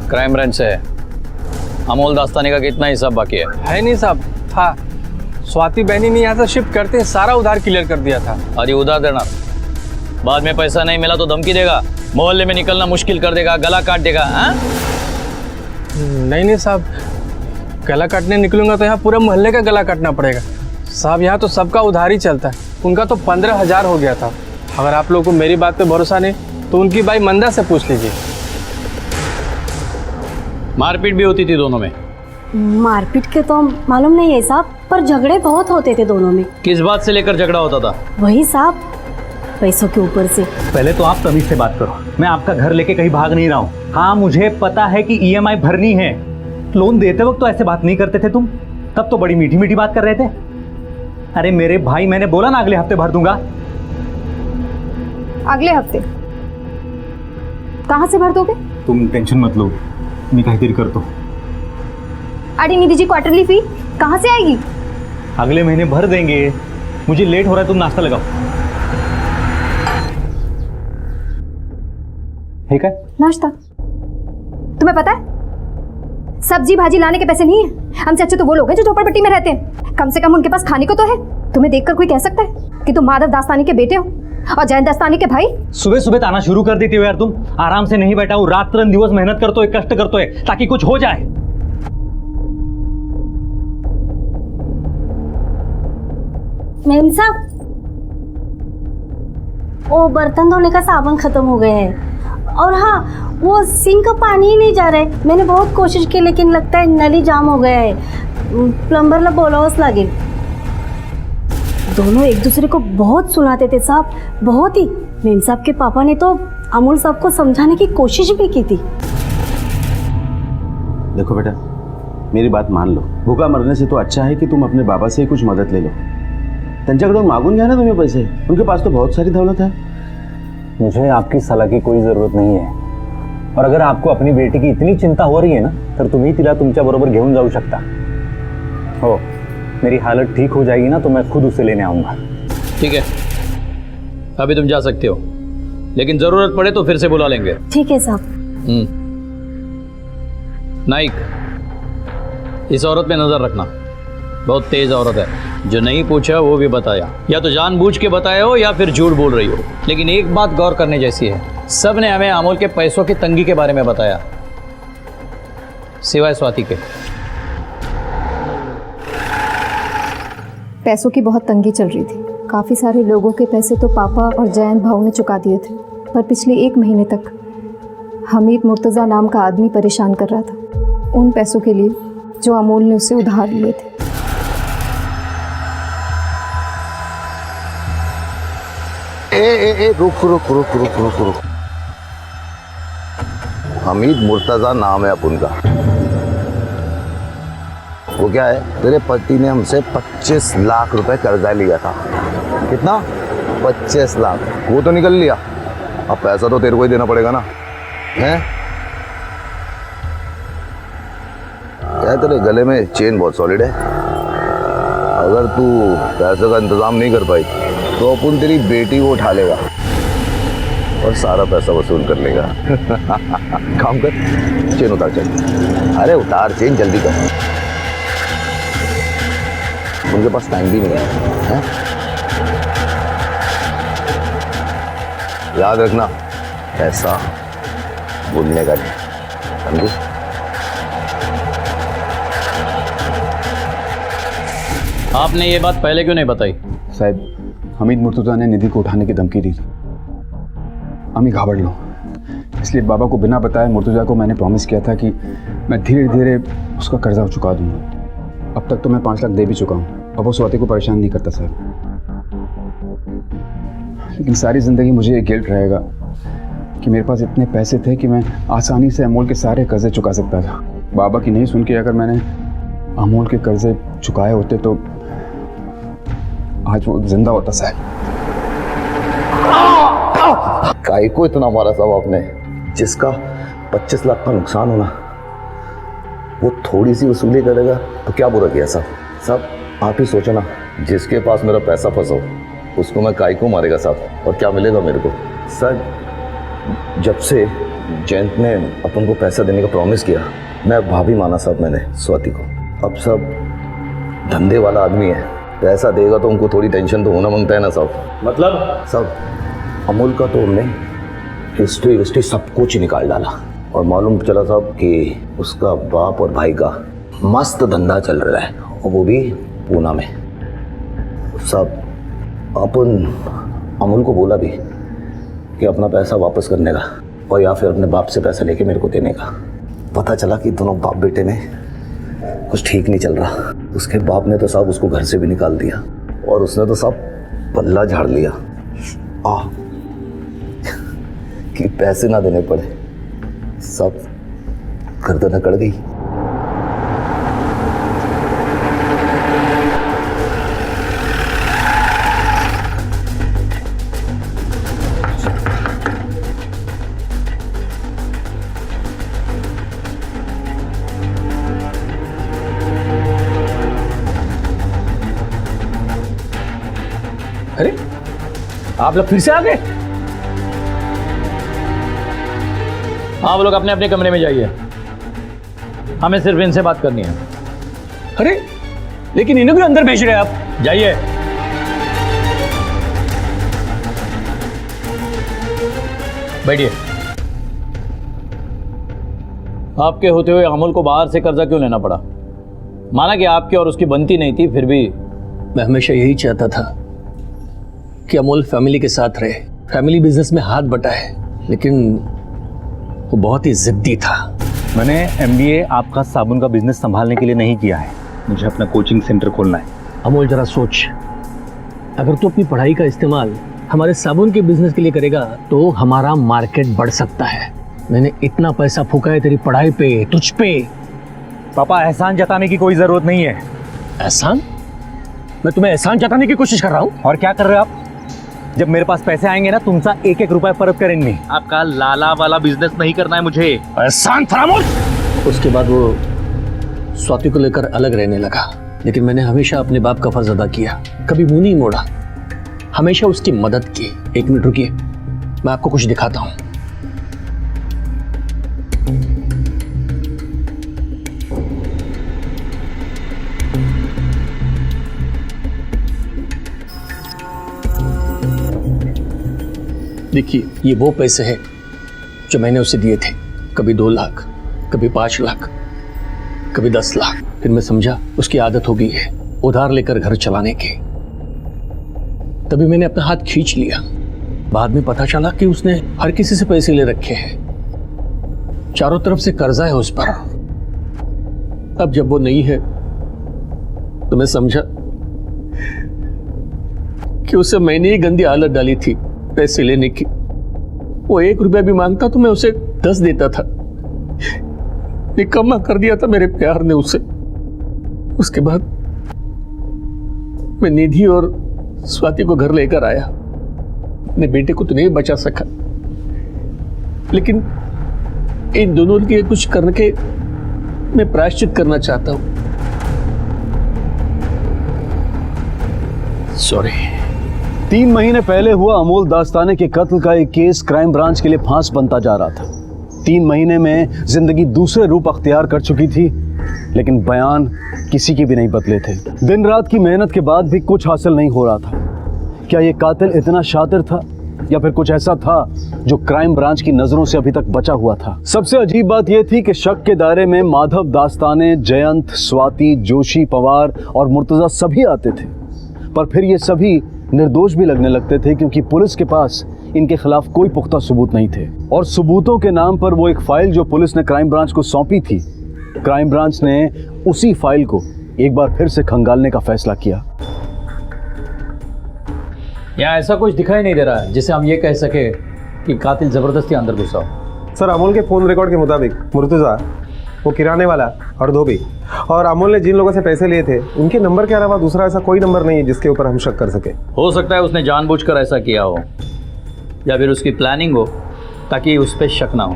क्राइम ब्रांच से है। अमोल दास्ताने का कितना हिसाब बाकी है? नहीं साहब, हाँ, स्वाति बहनी ने यहाँ से शिफ्ट करते सारा उधार क्लियर कर दिया था। अरे उधार देना, बाद में पैसा नहीं मिला तो धमकी देगा, मोहल्ले में निकलना मुश्किल कर देगा, गला काट देगा। हाँ? नहीं साहब, गला काटने निकलूंगा तो यहाँ पूरे मोहल्ले का गला काटना पड़ेगा साहब। यहाँ तो सबका उधार ही चलता है। उनका तो 15,000 हो गया था। अगर आप लोगों को मेरी बात पे भरोसा नहीं तो उनकी भाई मंदा से पूछ लीजिए। मारपीट भी होती थी दोनों में? मारपीट के तो मालूम नहीं है साहब, पर झगड़े बहुत होते थे दोनों में। किस बात से लेकर झगड़ा होता था? वही साहब, पैसों के ऊपर से। पहले तो आप तमीज से बात करो। मैं आपका घर लेके कहीं भाग नहीं रहा हूँ। हाँ, मुझे पता है कि EMI भरनी है। लोन देते वक्त तो ऐसे बात नहीं करते थे तुम, तब तो बड़ी मीठी मीठी बात कर रहे थे। अरे मेरे भाई, मैंने बोला ना अगले हफ्ते भर दूंगा। अगले हफ्ते कहाँ से भर दोगे? तुम टेंशन मत लो, मी काहीतरी करतो। अरे निधि जी, क्वार्टरली फी कहाँ से आएगी? अगले महीने भर देंगे। मुझे लेट हो रहा है, तुम नाश्ता लगाओ। ठीक है? नाश्ता? तुम्हें पता है सब्जी भाजी लाने के पैसे नहीं है। हमसे अच्छे तो वो लोग हैं जो झोपड़पट्टी में रहते हैं। कम से कम उनके पास खाने को तो है। तुम्हें देखकर कोई कह सकता है कि तुम माधव दास्तानी के बेटे हो और जयंत दास्तानी के भाई? सुबह सुबह ताना शुरू कर देती हो यार तुम। आराम से नहीं बैठा हूँ, रात्र दिवस मेहनत करते हो, कष्ट करते हो ताकि कुछ हो जाए। मेम साहब, वो बर्तन धोने का साबुन खत्म हो गया है। और हाँ, वो सिंक का पानी ही नहीं जा रहा है। मैंने बहुत कोशिश की लेकिन लगता है नली जाम हो गया है। प्लम्बरला बोलावंच लागेल। दोनों एक दूसरे को बहुत सुनाते थे साहब, बहुत ही। मेम साहब के पापा ने तो अमोल साहब को समझाने की कोशिश भी की थी। देखो बेटा, मेरी बात मान लो, भूखा मरने से तो अच्छा है कि तुम अपने बाबा से कुछ मदद ले लो। त्यांच्याकडून मागून घ्या ना तुम्हें पैसे, उनके पास तो बहुत सारी दौलत है। मुझे आपकी सलाह की कोई जरूरत नहीं है, और अगर आपको अपनी बेटी की इतनी चिंता हो रही है ना, तर तुम्ही तिला तुमच्या बरोबर घेऊन जाऊ शकता हो। मेरी हालत ठीक हो जाएगी ना तो मैं खुद उसे लेने आऊंगा। ठीक है, अभी तुम जा सकते हो, लेकिन जरूरत पड़े तो फिर से बुला लेंगे। ठीक है साहब। नाइक, इस औरत पे नजर रखना, बहुत तेज औरत है। जो नहीं पूछा वो भी बताया, या तो जानबूझ के बताया हो या फिर झूठ बोल रही हो। लेकिन एक बात गौर करने जैसी है, सब ने हमें अमोल के पैसों की तंगी के बारे में बताया, सिवाय स्वाति के। पैसों की बहुत तंगी चल रही थी। काफ़ी सारे लोगों के पैसे तो पापा और जयंत भाऊ ने चुका दिए थे, पर पिछले 1 महीने तक हमीद मुर्तज़ा नाम का आदमी परेशान कर रहा था उन पैसों के लिए जो अमोल ने उससे उधार लिए थे। रुक रुक रुक रुक रुक रुक। हमीद मुर्तजा नाम है अपन का। वो क्या है, तेरे पति ने हमसे 25 लाख रुपए कर्जा लिया था। कितना? 25 लाख। वो तो निकल लिया, अब पैसा तो तेरे को ही देना पड़ेगा ना। हैं? क्या तेरे गले में चेन बहुत सॉलिड है। अगर तू पैसे का इंतजाम नहीं कर पाई तो अपन तेरी बेटी को उठा लेगा और सारा पैसा वसूल कर लेगा। काम कर, चेन उतार चल। अरे उतार चेन, जल्दी कर। उनके पास टाइम भी नहीं है? याद रखना, पैसा भूलने का नहीं, समझी? आपने ये बात पहले क्यों नहीं बताई? साहब, हमीद मुर्तजा ने निधि को उठाने की धमकी दी थी। अम्मी घाबड़ लो, इसलिए बाबा को बिना बताए मुर्तजा को मैंने प्रॉमिस किया था कि मैं धीरे धीरे उसका कर्जा चुका दूंगा। अब तक तो मैं 5 लाख दे भी चुका हूँ। अब वो स्वाति को परेशान नहीं करता सर, लेकिन सारी ज़िंदगी मुझे ये गिल्ट रहेगा कि मेरे पास इतने पैसे थे कि मैं आसानी से अमोल के सारे कर्जे चुका सकता था। बाबा की नहीं सुन के अगर मैंने अमोल के कर्जे चुकाए होते तो आज वो जिंदा होता साहब। काहे को इतना मारा साहब आपने? जिसका 25 लाख का नुकसान होना वो थोड़ी सी वसूली करेगा तो क्या बुरा किया साहब? साहब आप ही सोचो ना, जिसके पास मेरा पैसा फंसा हो उसको मैं काहे को मारेगा साहब, और क्या मिलेगा मेरे को? सर, जब से जयंत ने अपन को पैसा देने का प्रॉमिस किया, मैं भाभी माना साहब मैंने स्वाति को। अब सब धंधे वाला आदमी है, पैसा देगा तो उनको थोड़ी टेंशन तो होना मांगता है ना साहब। मतलब साहब, अमूल का तो हमने हिस्ट्री सब कुछ निकाल डाला और मालूम चला साहब कि उसका बाप और भाई का मस्त धंधा चल रहा है, और वो भी पूना में। साहब, अपन अमूल को बोला भी कि अपना पैसा वापस करने का, और या फिर अपने बाप से पैसा लेके मेरे को देने का। पता चला कि दोनों बाप बेटे में कुछ ठीक नहीं चल रहा। उसके बाप ने तो साहब उसको घर से भी निकाल दिया, और उसने तो साहब पल्ला झाड़ लिया कि पैसे ना देने पड़े। सब गर्दन अकड़ गई। अरे आप लोग फिर से आ गए? आप लोग अपने अपने कमरे में जाइए, हमें सिर्फ इनसे बात करनी है। अरे लेकिन इन्हें भी अंदर भेज रहे हैं आप। जाइए। बैठिए। आपके होते हुए अमोल को बाहर से कर्जा क्यों लेना पड़ा? माना कि आपकी और उसकी बनती नहीं थी, फिर भी मैं हमेशा यही चाहता था कि अमोल फैमिली के साथ रहे, फैमिली बिजनेस में हाथ बटा है, लेकिन वो बहुत ही जिद्दी था। मैंने MBA आपका साबुन का बिजनेस संभालने के लिए नहीं किया है, मुझे अपना कोचिंग सेंटर खोलना है। अमोल जरा सोच, अगर तू अपनी पढ़ाई का इस्तेमाल हमारे साबुन के बिजनेस के लिए करेगा तो हमारा मार्केट बढ़ सकता है। मैंने इतना पैसा फूका है तेरी पढ़ाई पे, तुझ पे। पापा, एहसान जताने की कोई जरूरत नहीं है। एहसान? मैं तुम्हें एहसान जताने की कोशिश कर रहा हूँ? और क्या कर रहे हो आप? जब मेरे पास पैसे आएंगे ना, तुमसा एक एक रुपए परत करेंगे। आपका लाला वाला बिजनेस नहीं करना है मुझे। एहसान फरामोश। उसके बाद वो स्वाति को लेकर अलग रहने लगा, लेकिन मैंने हमेशा अपने बाप का फर्ज अदा किया, कभी मुंह नहीं मोड़ा, हमेशा उसकी मदद की। 1 मिनट रुकिए, मैं आपको कुछ दिखाता हूं। देखिए, ये वो पैसे हैं जो मैंने उसे दिए थे। कभी 2 लाख, कभी 5 लाख, कभी 10 लाख। फिर मैं समझा उसकी आदत हो गई है उधार लेकर घर चलाने की। तभी मैंने अपना हाथ खींच लिया। बाद में पता चला कि उसने हर किसी से पैसे ले रखे हैं, चारों तरफ से कर्जा है उस पर। अब जब वो नहीं है तो मैं समझा कि उसे मैंने ही गंदी आदत डाली थी पैसे लेने की। वो 1 रुपया भी मांगता तो मैं उसे 10 देता था। निकम्मा कर दिया था मेरे प्यार ने उसे। उसके बाद मैं निधि और स्वाति को घर लेकर आया। अपने बेटे को तो नहीं बचा सका, लेकिन इन दोनों के कुछ करके मैं प्रायश्चित करना चाहता हूं। सॉरी। 3 महीने पहले हुआ अमोल दास्ताने के कत्ल का एक केस क्राइम ब्रांच के लिए फांस बनता जा रहा था। 3 महीने में जिंदगी दूसरे रूप अख्तियार कर चुकी थी, लेकिन बयान किसी के भी नहीं बदले थे। दिन रात की मेहनत के बाद भी कुछ हासिल नहीं हो रहा था। क्या ये कातिल इतना शातिर था या फिर कुछ ऐसा था जो क्राइम ब्रांच की नजरों से अभी तक बचा हुआ था? सबसे अजीब बात यह थी कि शक के दायरे में माधव दास्ताने, जयंत, स्वाति, जोशी, पवार और मुर्तजा सभी आते थे, पर फिर ये सभी निर्दोष भी लगने लगते थे क्योंकि पुलिस के पास इनके खिलाफ कोई पुख्ता सबूत नहीं थे। और सबूतों के नाम पर वो एक फाइल जो पुलिस ने क्राइम ब्रांच को सौंपी थी, क्राइम ब्रांच ने उसी फाइल को एक बार फिर से खंगालने का फैसला किया। यहाँ ऐसा कुछ दिखाई नहीं दे रहा है जिसे हम ये कह सके कि कातिल जबरदस्ती अंदर घुसा हो। सर, अमोल के फोन रिकॉर्ड के मुताबिक मुर्तजा, वो किराने वाला और धोबी, और अमोल ने जिन लोगों से पैसे लिए थे उनके नंबर के अलावा दूसरा ऐसा कोई नंबर नहीं है जिसके ऊपर हम शक कर सके। हो सकता है उसने जानबूझकर ऐसा किया हो, या फिर उसकी प्लानिंग हो ताकि उस पर शक ना हो।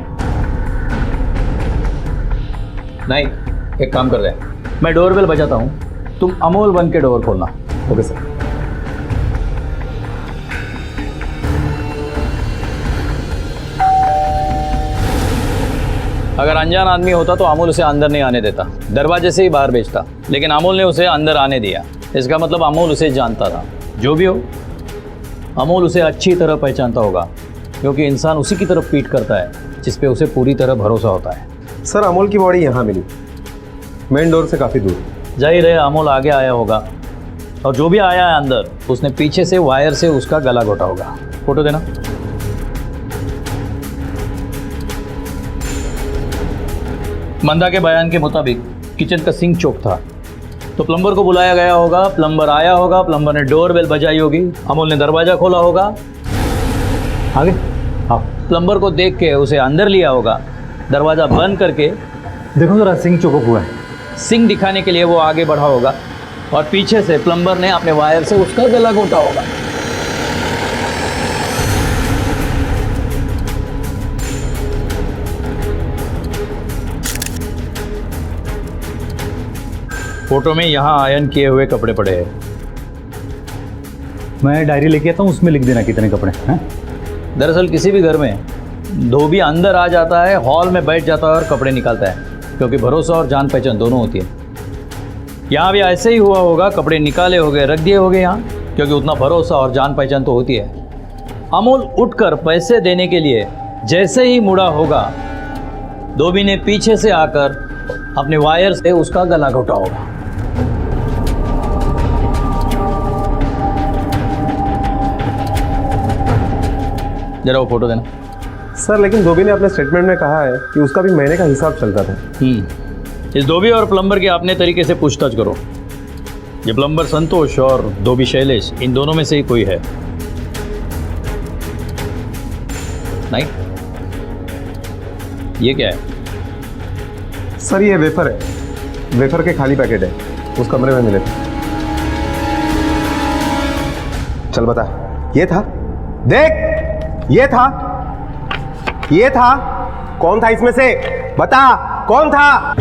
नहीं, एक काम कर रहे हैं, मैं डोरबेल बजाता हूँ, तुम अमोल बन के डोर खोलना। Okay sir. अगर अनजान आदमी होता तो अमोल उसे अंदर नहीं आने देता, दरवाजे से ही बाहर भेजता, लेकिन अमोल ने उसे अंदर आने दिया। इसका मतलब अमोल उसे जानता था। जो भी हो, अमोल उसे अच्छी तरह पहचानता होगा, क्योंकि इंसान उसी की तरफ पीट करता है जिस पे उसे पूरी तरह भरोसा होता है। सर, अमोल की बॉडी यहाँ मिली, मेन डोर से काफ़ी दूर। जाहिर है अमोल आगे आया होगा, और जो भी आया है अंदर, उसने पीछे से वायर से उसका गला घोटा होगा। फोटो देना। मंदा के बयान के मुताबिक किचन का सिंक चौक था, तो प्लम्बर को बुलाया गया होगा, प्लम्बर आया होगा, प्लम्बर ने डोर बेल बजाई होगी, अमोल ने दरवाजा खोला होगा। आगे हाँ, प्लम्बर को देख के उसे अंदर लिया होगा, दरवाजा बंद करके देखो जरा सिंक चौक हुआ है। सिंक दिखाने के लिए वो आगे बढ़ा होगा, और पीछे से प्लम्बर ने अपने वायर से उसका गला घोटा होगा। फोटो में यहाँ आयरन किए हुए कपड़े पड़े हैं। मैं डायरी लेके आता हूँ, उसमें लिख देना कितने कपड़े हैं। दरअसल किसी भी घर में धोबी अंदर आ जाता है, हॉल में बैठ जाता है और कपड़े निकालता है, क्योंकि भरोसा और जान पहचान दोनों होती है। यहाँ भी ऐसे ही हुआ होगा, कपड़े निकाले होंगे, रख दिए होंगे यहाँ, क्योंकि उतना भरोसा और जान पहचान तो होती है। अमोल उठकर पैसे देने के लिए जैसे ही मुड़ा होगा, धोबी ने पीछे से आकर अपने वायर से उसका गला घोटा होगा। जरा वो फोटो देना। सर लेकिन धोबी ने अपने स्टेटमेंट में कहा है कि उसका भी महीने का हिसाब चलता था। इस धोबी और प्लम्बर की अपने तरीके से पूछताछ करो। ये प्लम्बर संतोष और धोबी शैलेश, इन दोनों में से ही कोई है। नहीं, ये क्या है? सर ये वेफर है, वेफर के खाली पैकेट है, उस कमरे में मिले थे। चल बता, ये था? देख, ये था, ये था। कौन था इसमें से? बता, कौन था?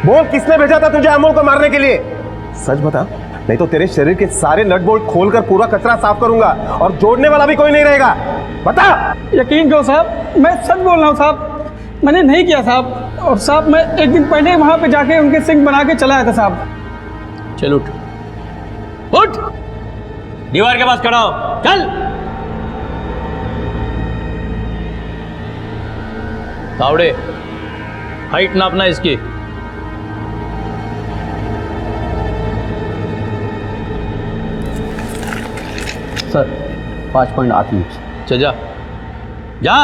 बोल, किसने भेजा था तुझे अमोल को मारने के लिए? सच बता, नहीं तो तेरे शरीर के सारे नट बोल्ट खोलकर पूरा कचरा साफ करूंगा और जोड़ने वाला भी कोई नहीं रहेगा। बता। यकीन करो साहब, मैं सच बोल रहा हूँ साहब, मैंने नहीं किया साहब। और साहब मैं एक दिन पहले वहां पे जाके उनके सिंक बना के चला आया था साहब। चल उठ, उठ, दीवार के पास खड़ा हो, चल। तावड़े, हाइट नापना इसकी। Sir 5.8 inch. चल जा, जा।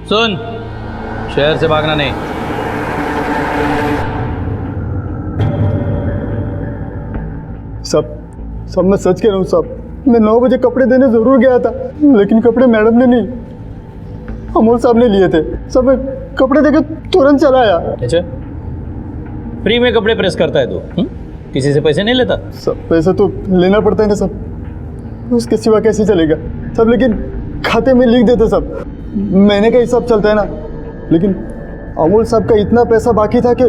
सुन, शहर से भागना नहीं। सब मैं सच कह रहा हूँ साहब, मैं 9 बजे कपड़े देने जरूर गया था, लेकिन कपड़े मैडम ने नहीं, अमोल साहब ने लिए थे। सब मैं कपड़े देके तुरंत चला आया। अच्छा, फ्री में कपड़े प्रेस करता है तू? किसी से पैसे नहीं लेता? सब पैसे तो लेना पड़ता है ना सब, उसके सिवा कैसे चलेगा सब। लेकिन खाते में लिख देते सब, महीने का हिसाब चलता है ना। लेकिन अमोल साहब का इतना पैसा बाकी था कि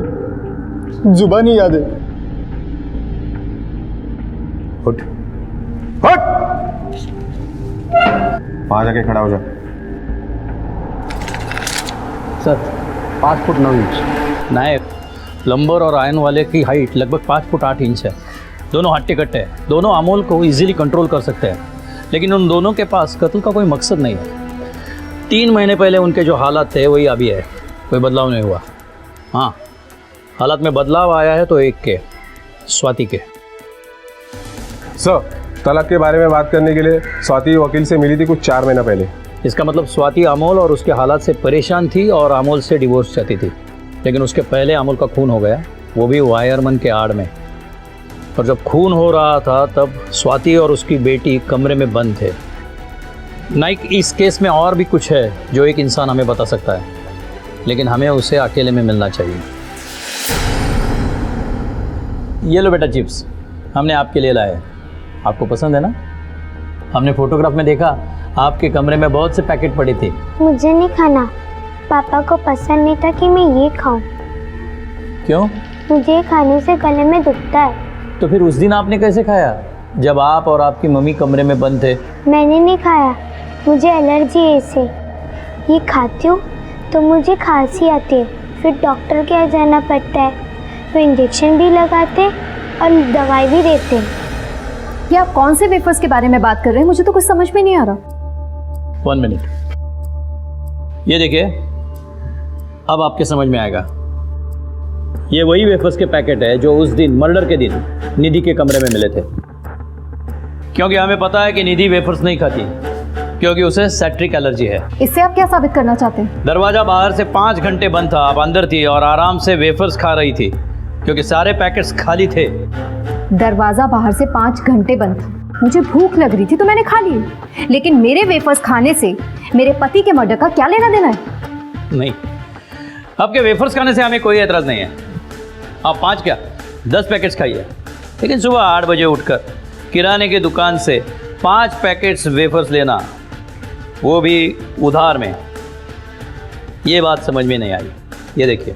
जुबान ही याद है। उठ, उठ, वहां जाके खड़ा हो जा। Sir 5 foot 9 inch. Nayak, plumber और आयरन वाले की हाइट लगभग 5 फुट 8 इंच है। दोनों हट्टे कट्टे हैं, दोनों अमोल को इजीली कंट्रोल कर सकते हैं, लेकिन उन दोनों के पास कत्ल का कोई मकसद नहीं है। 3 महीने पहले उनके जो हालात थे वही अभी है, कोई बदलाव नहीं हुआ। हाँ, हालात में बदलाव आया है तो एक के, स्वाति के। सर, तलाक के बारे में बात करने के लिए स्वाति वकील से मिली थी कुछ 4 महीना पहले। इसका मतलब स्वाति अमोल और उसके हालात से परेशान थी और अमोल से डिवोर्स चाहती थी, लेकिन उसके पहले अमोल का खून हो गया, वो भी वायरमैन के आड़ में। और जब खून हो रहा था तब स्वाति और उसकी बेटी कमरे में बंद थे। नाइक, इस केस में और भी कुछ है जो एक इंसान हमें बता सकता है, लेकिन हमें उसे अकेले में मिलना चाहिए। ये लो बेटा चिप्स, हमने आपके लिए लाए। आपको पसंद है ना? हमने फोटोग्राफ में देखा आपके कमरे में बहुत से पैकेट पड़े थे। मुझे नहीं खाना, पापा को पसंद नहीं था कि मैं ये खाऊं। क्यों? मुझे खाने से गले में दुखता है। तो फिर उस दिन आपने कैसे खाया जब आप और आपकी मम्मी कमरे में बंद थे? मैंने नहीं खाया, मुझे एलर्जी है इससे। ये खाती हूँ तो मुझे खांसी आती है, फिर डॉक्टर के यहाँ जाना पड़ता है, वो इंजेक्शन भी लगाते और दवाई भी देते हैं। ये आप कौन से वेफर्स के बारे में बात कर रहे हैं? मुझे तो कुछ समझ में नहीं आ रहा। 1 मिनट, ये देखिए, अब आपके समझ में आएगा। ये वही वेफर्स के पैकेट है जो उस दिन, मर्डर के दिन, निधि के कमरे में मिले थे। क्योंकि हमें पता है कि निधि वेफर्स नहीं खाती, क्योंकि उसे सैट्रिक एलर्जी है। इससे आप क्या साबित करना चाहते हैं? दरवाजा बाहर से 5 घंटे बंद था, आप अंदर थी और आराम से वेफर्स खा रही थी, क्योंकि सारे पैकेट्स खाली थे। दरवाजा बाहर से 5 घंटे बंद था, मुझे भूख लग रही थी तो मैंने खा ली, लेकिन मेरे वेफर्स खाने से मेरे पति के मर्डर का क्या लेना देना है? नहीं, आपके वेफर्स खाने से हमें कोई एतराज नहीं है। आप 5 क्या 10 पैकेट्स खाइए, लेकिन सुबह 8 बजे उठकर किराने की दुकान से 5 पैकेट्स वेफर्स लेना, वो भी उधार में, ये बात समझ में नहीं आई। ये देखिए,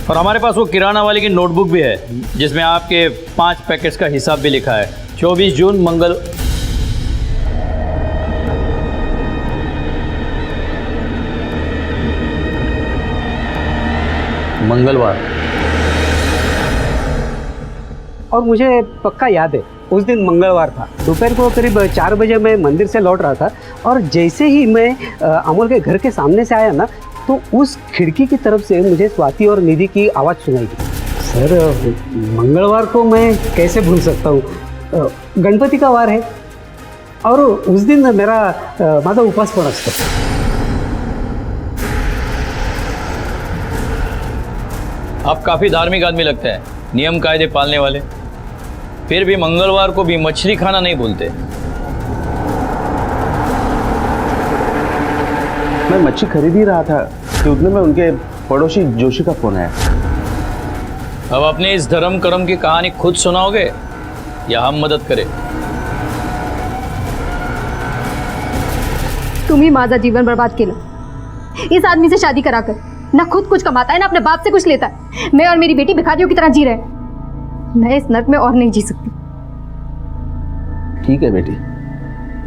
और हमारे पास वो किराना वाले की नोटबुक भी है जिसमें आपके 5 पैकेट्स का हिसाब भी लिखा है। 24 जून मंगलवार। और मुझे पक्का याद है उस दिन मंगलवार था। दोपहर को करीब 4 बजे मैं मंदिर से लौट रहा था और जैसे ही मैं अमोल के घर के सामने से आया ना, तो उस खिड़की की तरफ से मुझे स्वाति और निधि की आवाज़ सुनाई दी। सर, मंगलवार को मैं कैसे भूल सकता हूँ, गणपति का वार है और उस दिन मेरा माझा उपास पण असतो। आप काफी धार्मिक आदमी लगते हैं, नियम कायदे पालने वाले, फिर भी मंगलवार को भी मछली खाना नहीं भूलते। मैं मच्छी खरीद ही रहा था कि उतने में उनके पड़ोसी जोशी का फोन आया। अब अपने इस धर्म कर्म की कहानी खुद सुनाओगे या हम मदद करें? तुम्ही माझा जीवन बर्बाद केलं, इस आदमी से शादी कराकर। ना खुद कुछ कमाता है ना अपने बाप से कुछ लेता है। मैं और मेरी बेटी भिखारियों की तरह जी रहे हैं। मैं इस नर्क में और नहीं जी सकती। ठीक है बेटी,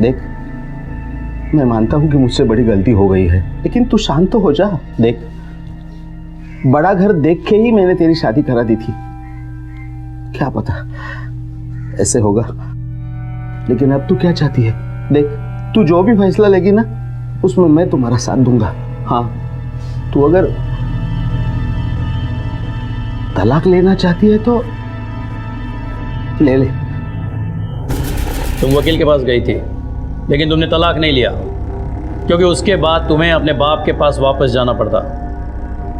देख मैं मानता हूं कि मुझसे बड़ी गलती हो गई है, लेकिन तू शांत तो हो जा। देख, बड़ा घर देख के ही मैंने तेरी शादी करा दी थी, क्या पता ऐसे होगा। लेकिन अब तू क्या चाहती है? देख, तू जो भी फैसला लेगी ना, उसमें मैं तुम्हारा साथ दूंगा। हाँ, तू अगर तलाक लेना चाहती है तो ले ले। तुम वकील के पास गई थी, लेकिन तुमने तलाक नहीं लिया, क्योंकि उसके बाद तुम्हें अपने बाप के पास वापस जाना पड़ता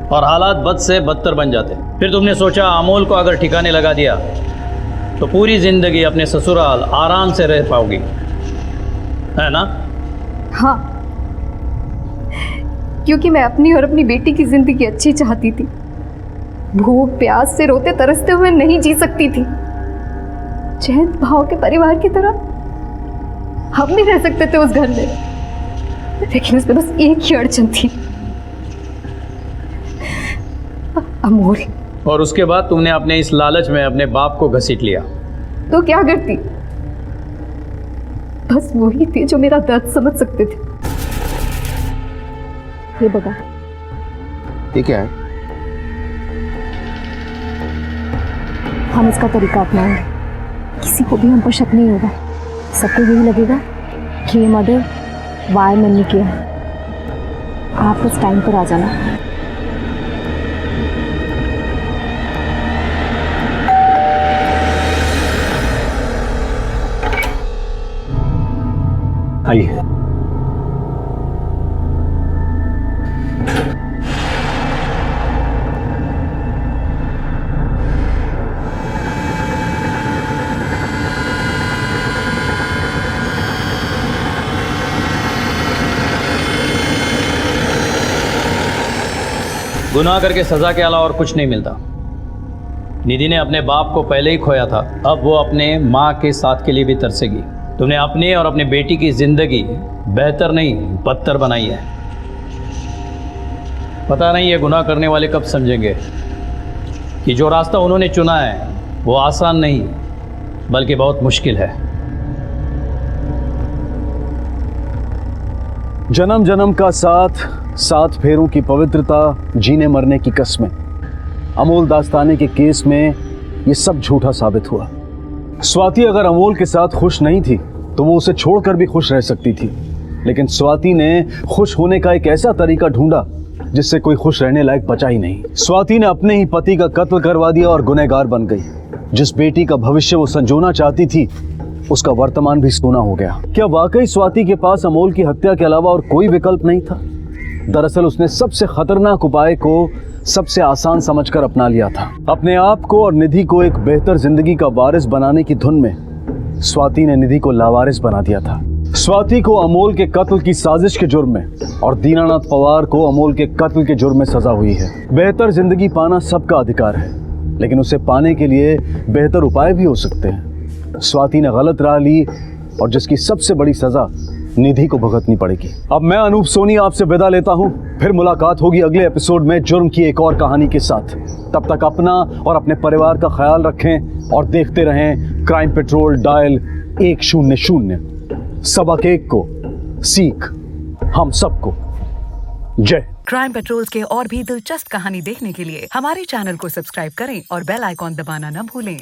और हालात बद से बदतर बन जाते। फिर तुमने सोचा अमोल को अगर ठिकाने लगा दिया तो पूरी जिंदगी अपने ससुराल आराम से रह पाओगी, है ना? हाँ, क्योंकि मैं अपनी और अपनी बेटी की जिंदगी अच्छी चाहती थी। भूख प्यास से रोते तरसते हुए नहीं जी सकती थी। चैन भाव के परिवार की तरह हम नहीं रह सकते थे उस घर में, लेकिन उसमें बस एक ही अड़चन थी, अमोल। और उसके बाद तुमने अपने इस लालच में अपने बाप को घसीट लिया। तो क्या करती? बस वही थे जो मेरा दर्द समझ सकते थे। ये बता, ये क्या है? हम इसका तरीका अपनाएंगे, किसी को भी हम पर शक नहीं होगा। सबको यही लगेगा कि ये मर्डर वायरमैन ने किया है। आप उस टाइम पर आ जाना। आइए। गुनाह करके सजा के अलावा और कुछ नहीं मिलता। निधि ने अपने बाप को पहले ही खोया था, अब वो अपने माँ के साथ के लिए भी तरसेगी। तुमने अपने और अपने बेटी की जिंदगी बेहतर नहीं बदतर बनाई है। पता नहीं ये गुनाह करने वाले कब समझेंगे कि जो रास्ता उन्होंने चुना है वो आसान नहीं बल्कि बहुत मुश्किल है। जन्म जन्म का साथ, 7 फेरों की पवित्रता, जीने मरने की कस्में। अमोल दास्ताने के केस में ये सब झूठा साबित हुआ। स्वाति अगर अमोल के साथ खुश नहीं थी तो वो उसे छोड़कर भी खुश रह सकती थी, लेकिन स्वाति ने खुश होने का एक ऐसा तरीका ढूंढा जिससे कोई खुश रहने लायक बचा ही नहीं। स्वाति ने अपने ही पति का कत्ल करवा दिया और गुनहगार बन गई। जिस बेटी का भविष्य वो संजोना चाहती थी उसका वर्तमान भी सोना हो गया। क्या वाकई स्वाति के पास अमोल की हत्या के अलावा और कोई विकल्प नहीं था? दरअसल उसने सबसे खतरनाक उपाय को सबसे आसान समझकर अपना लिया था। अपने आप को और निधि को एक बेहतर जिंदगी का वारिस बनाने की धुन में स्वाति ने निधि को लावारिस बना दिया था। स्वाति को अमोल के कत्ल की साजिश के जुर्म में और दीनानाथ पवार को अमोल के कत्ल के जुर्म में सजा हुई है। बेहतर जिंदगी पाना सबका अधिकार है, लेकिन उसे पाने के लिए बेहतर उपाय भी हो सकते हैं। स्वाति ने गलत राह ली और जिसकी सबसे बड़ी सजा निधि को भुगतनी पड़ेगी। अब मैं अनूप सोनी आपसे विदा लेता हूं, फिर मुलाकात होगी अगले एपिसोड में जुर्म की एक और कहानी के साथ। तब तक अपना और अपने परिवार का ख्याल रखें और देखते रहें क्राइम पेट्रोल डायल 100। सबक एक को सीख हम सबको। जय। क्राइम पेट्रोल के और भी दिलचस्प कहानी देखने के लिए हमारे चैनल को सब्सक्राइब करें और बेल आइकॉन दबाना न भूलें।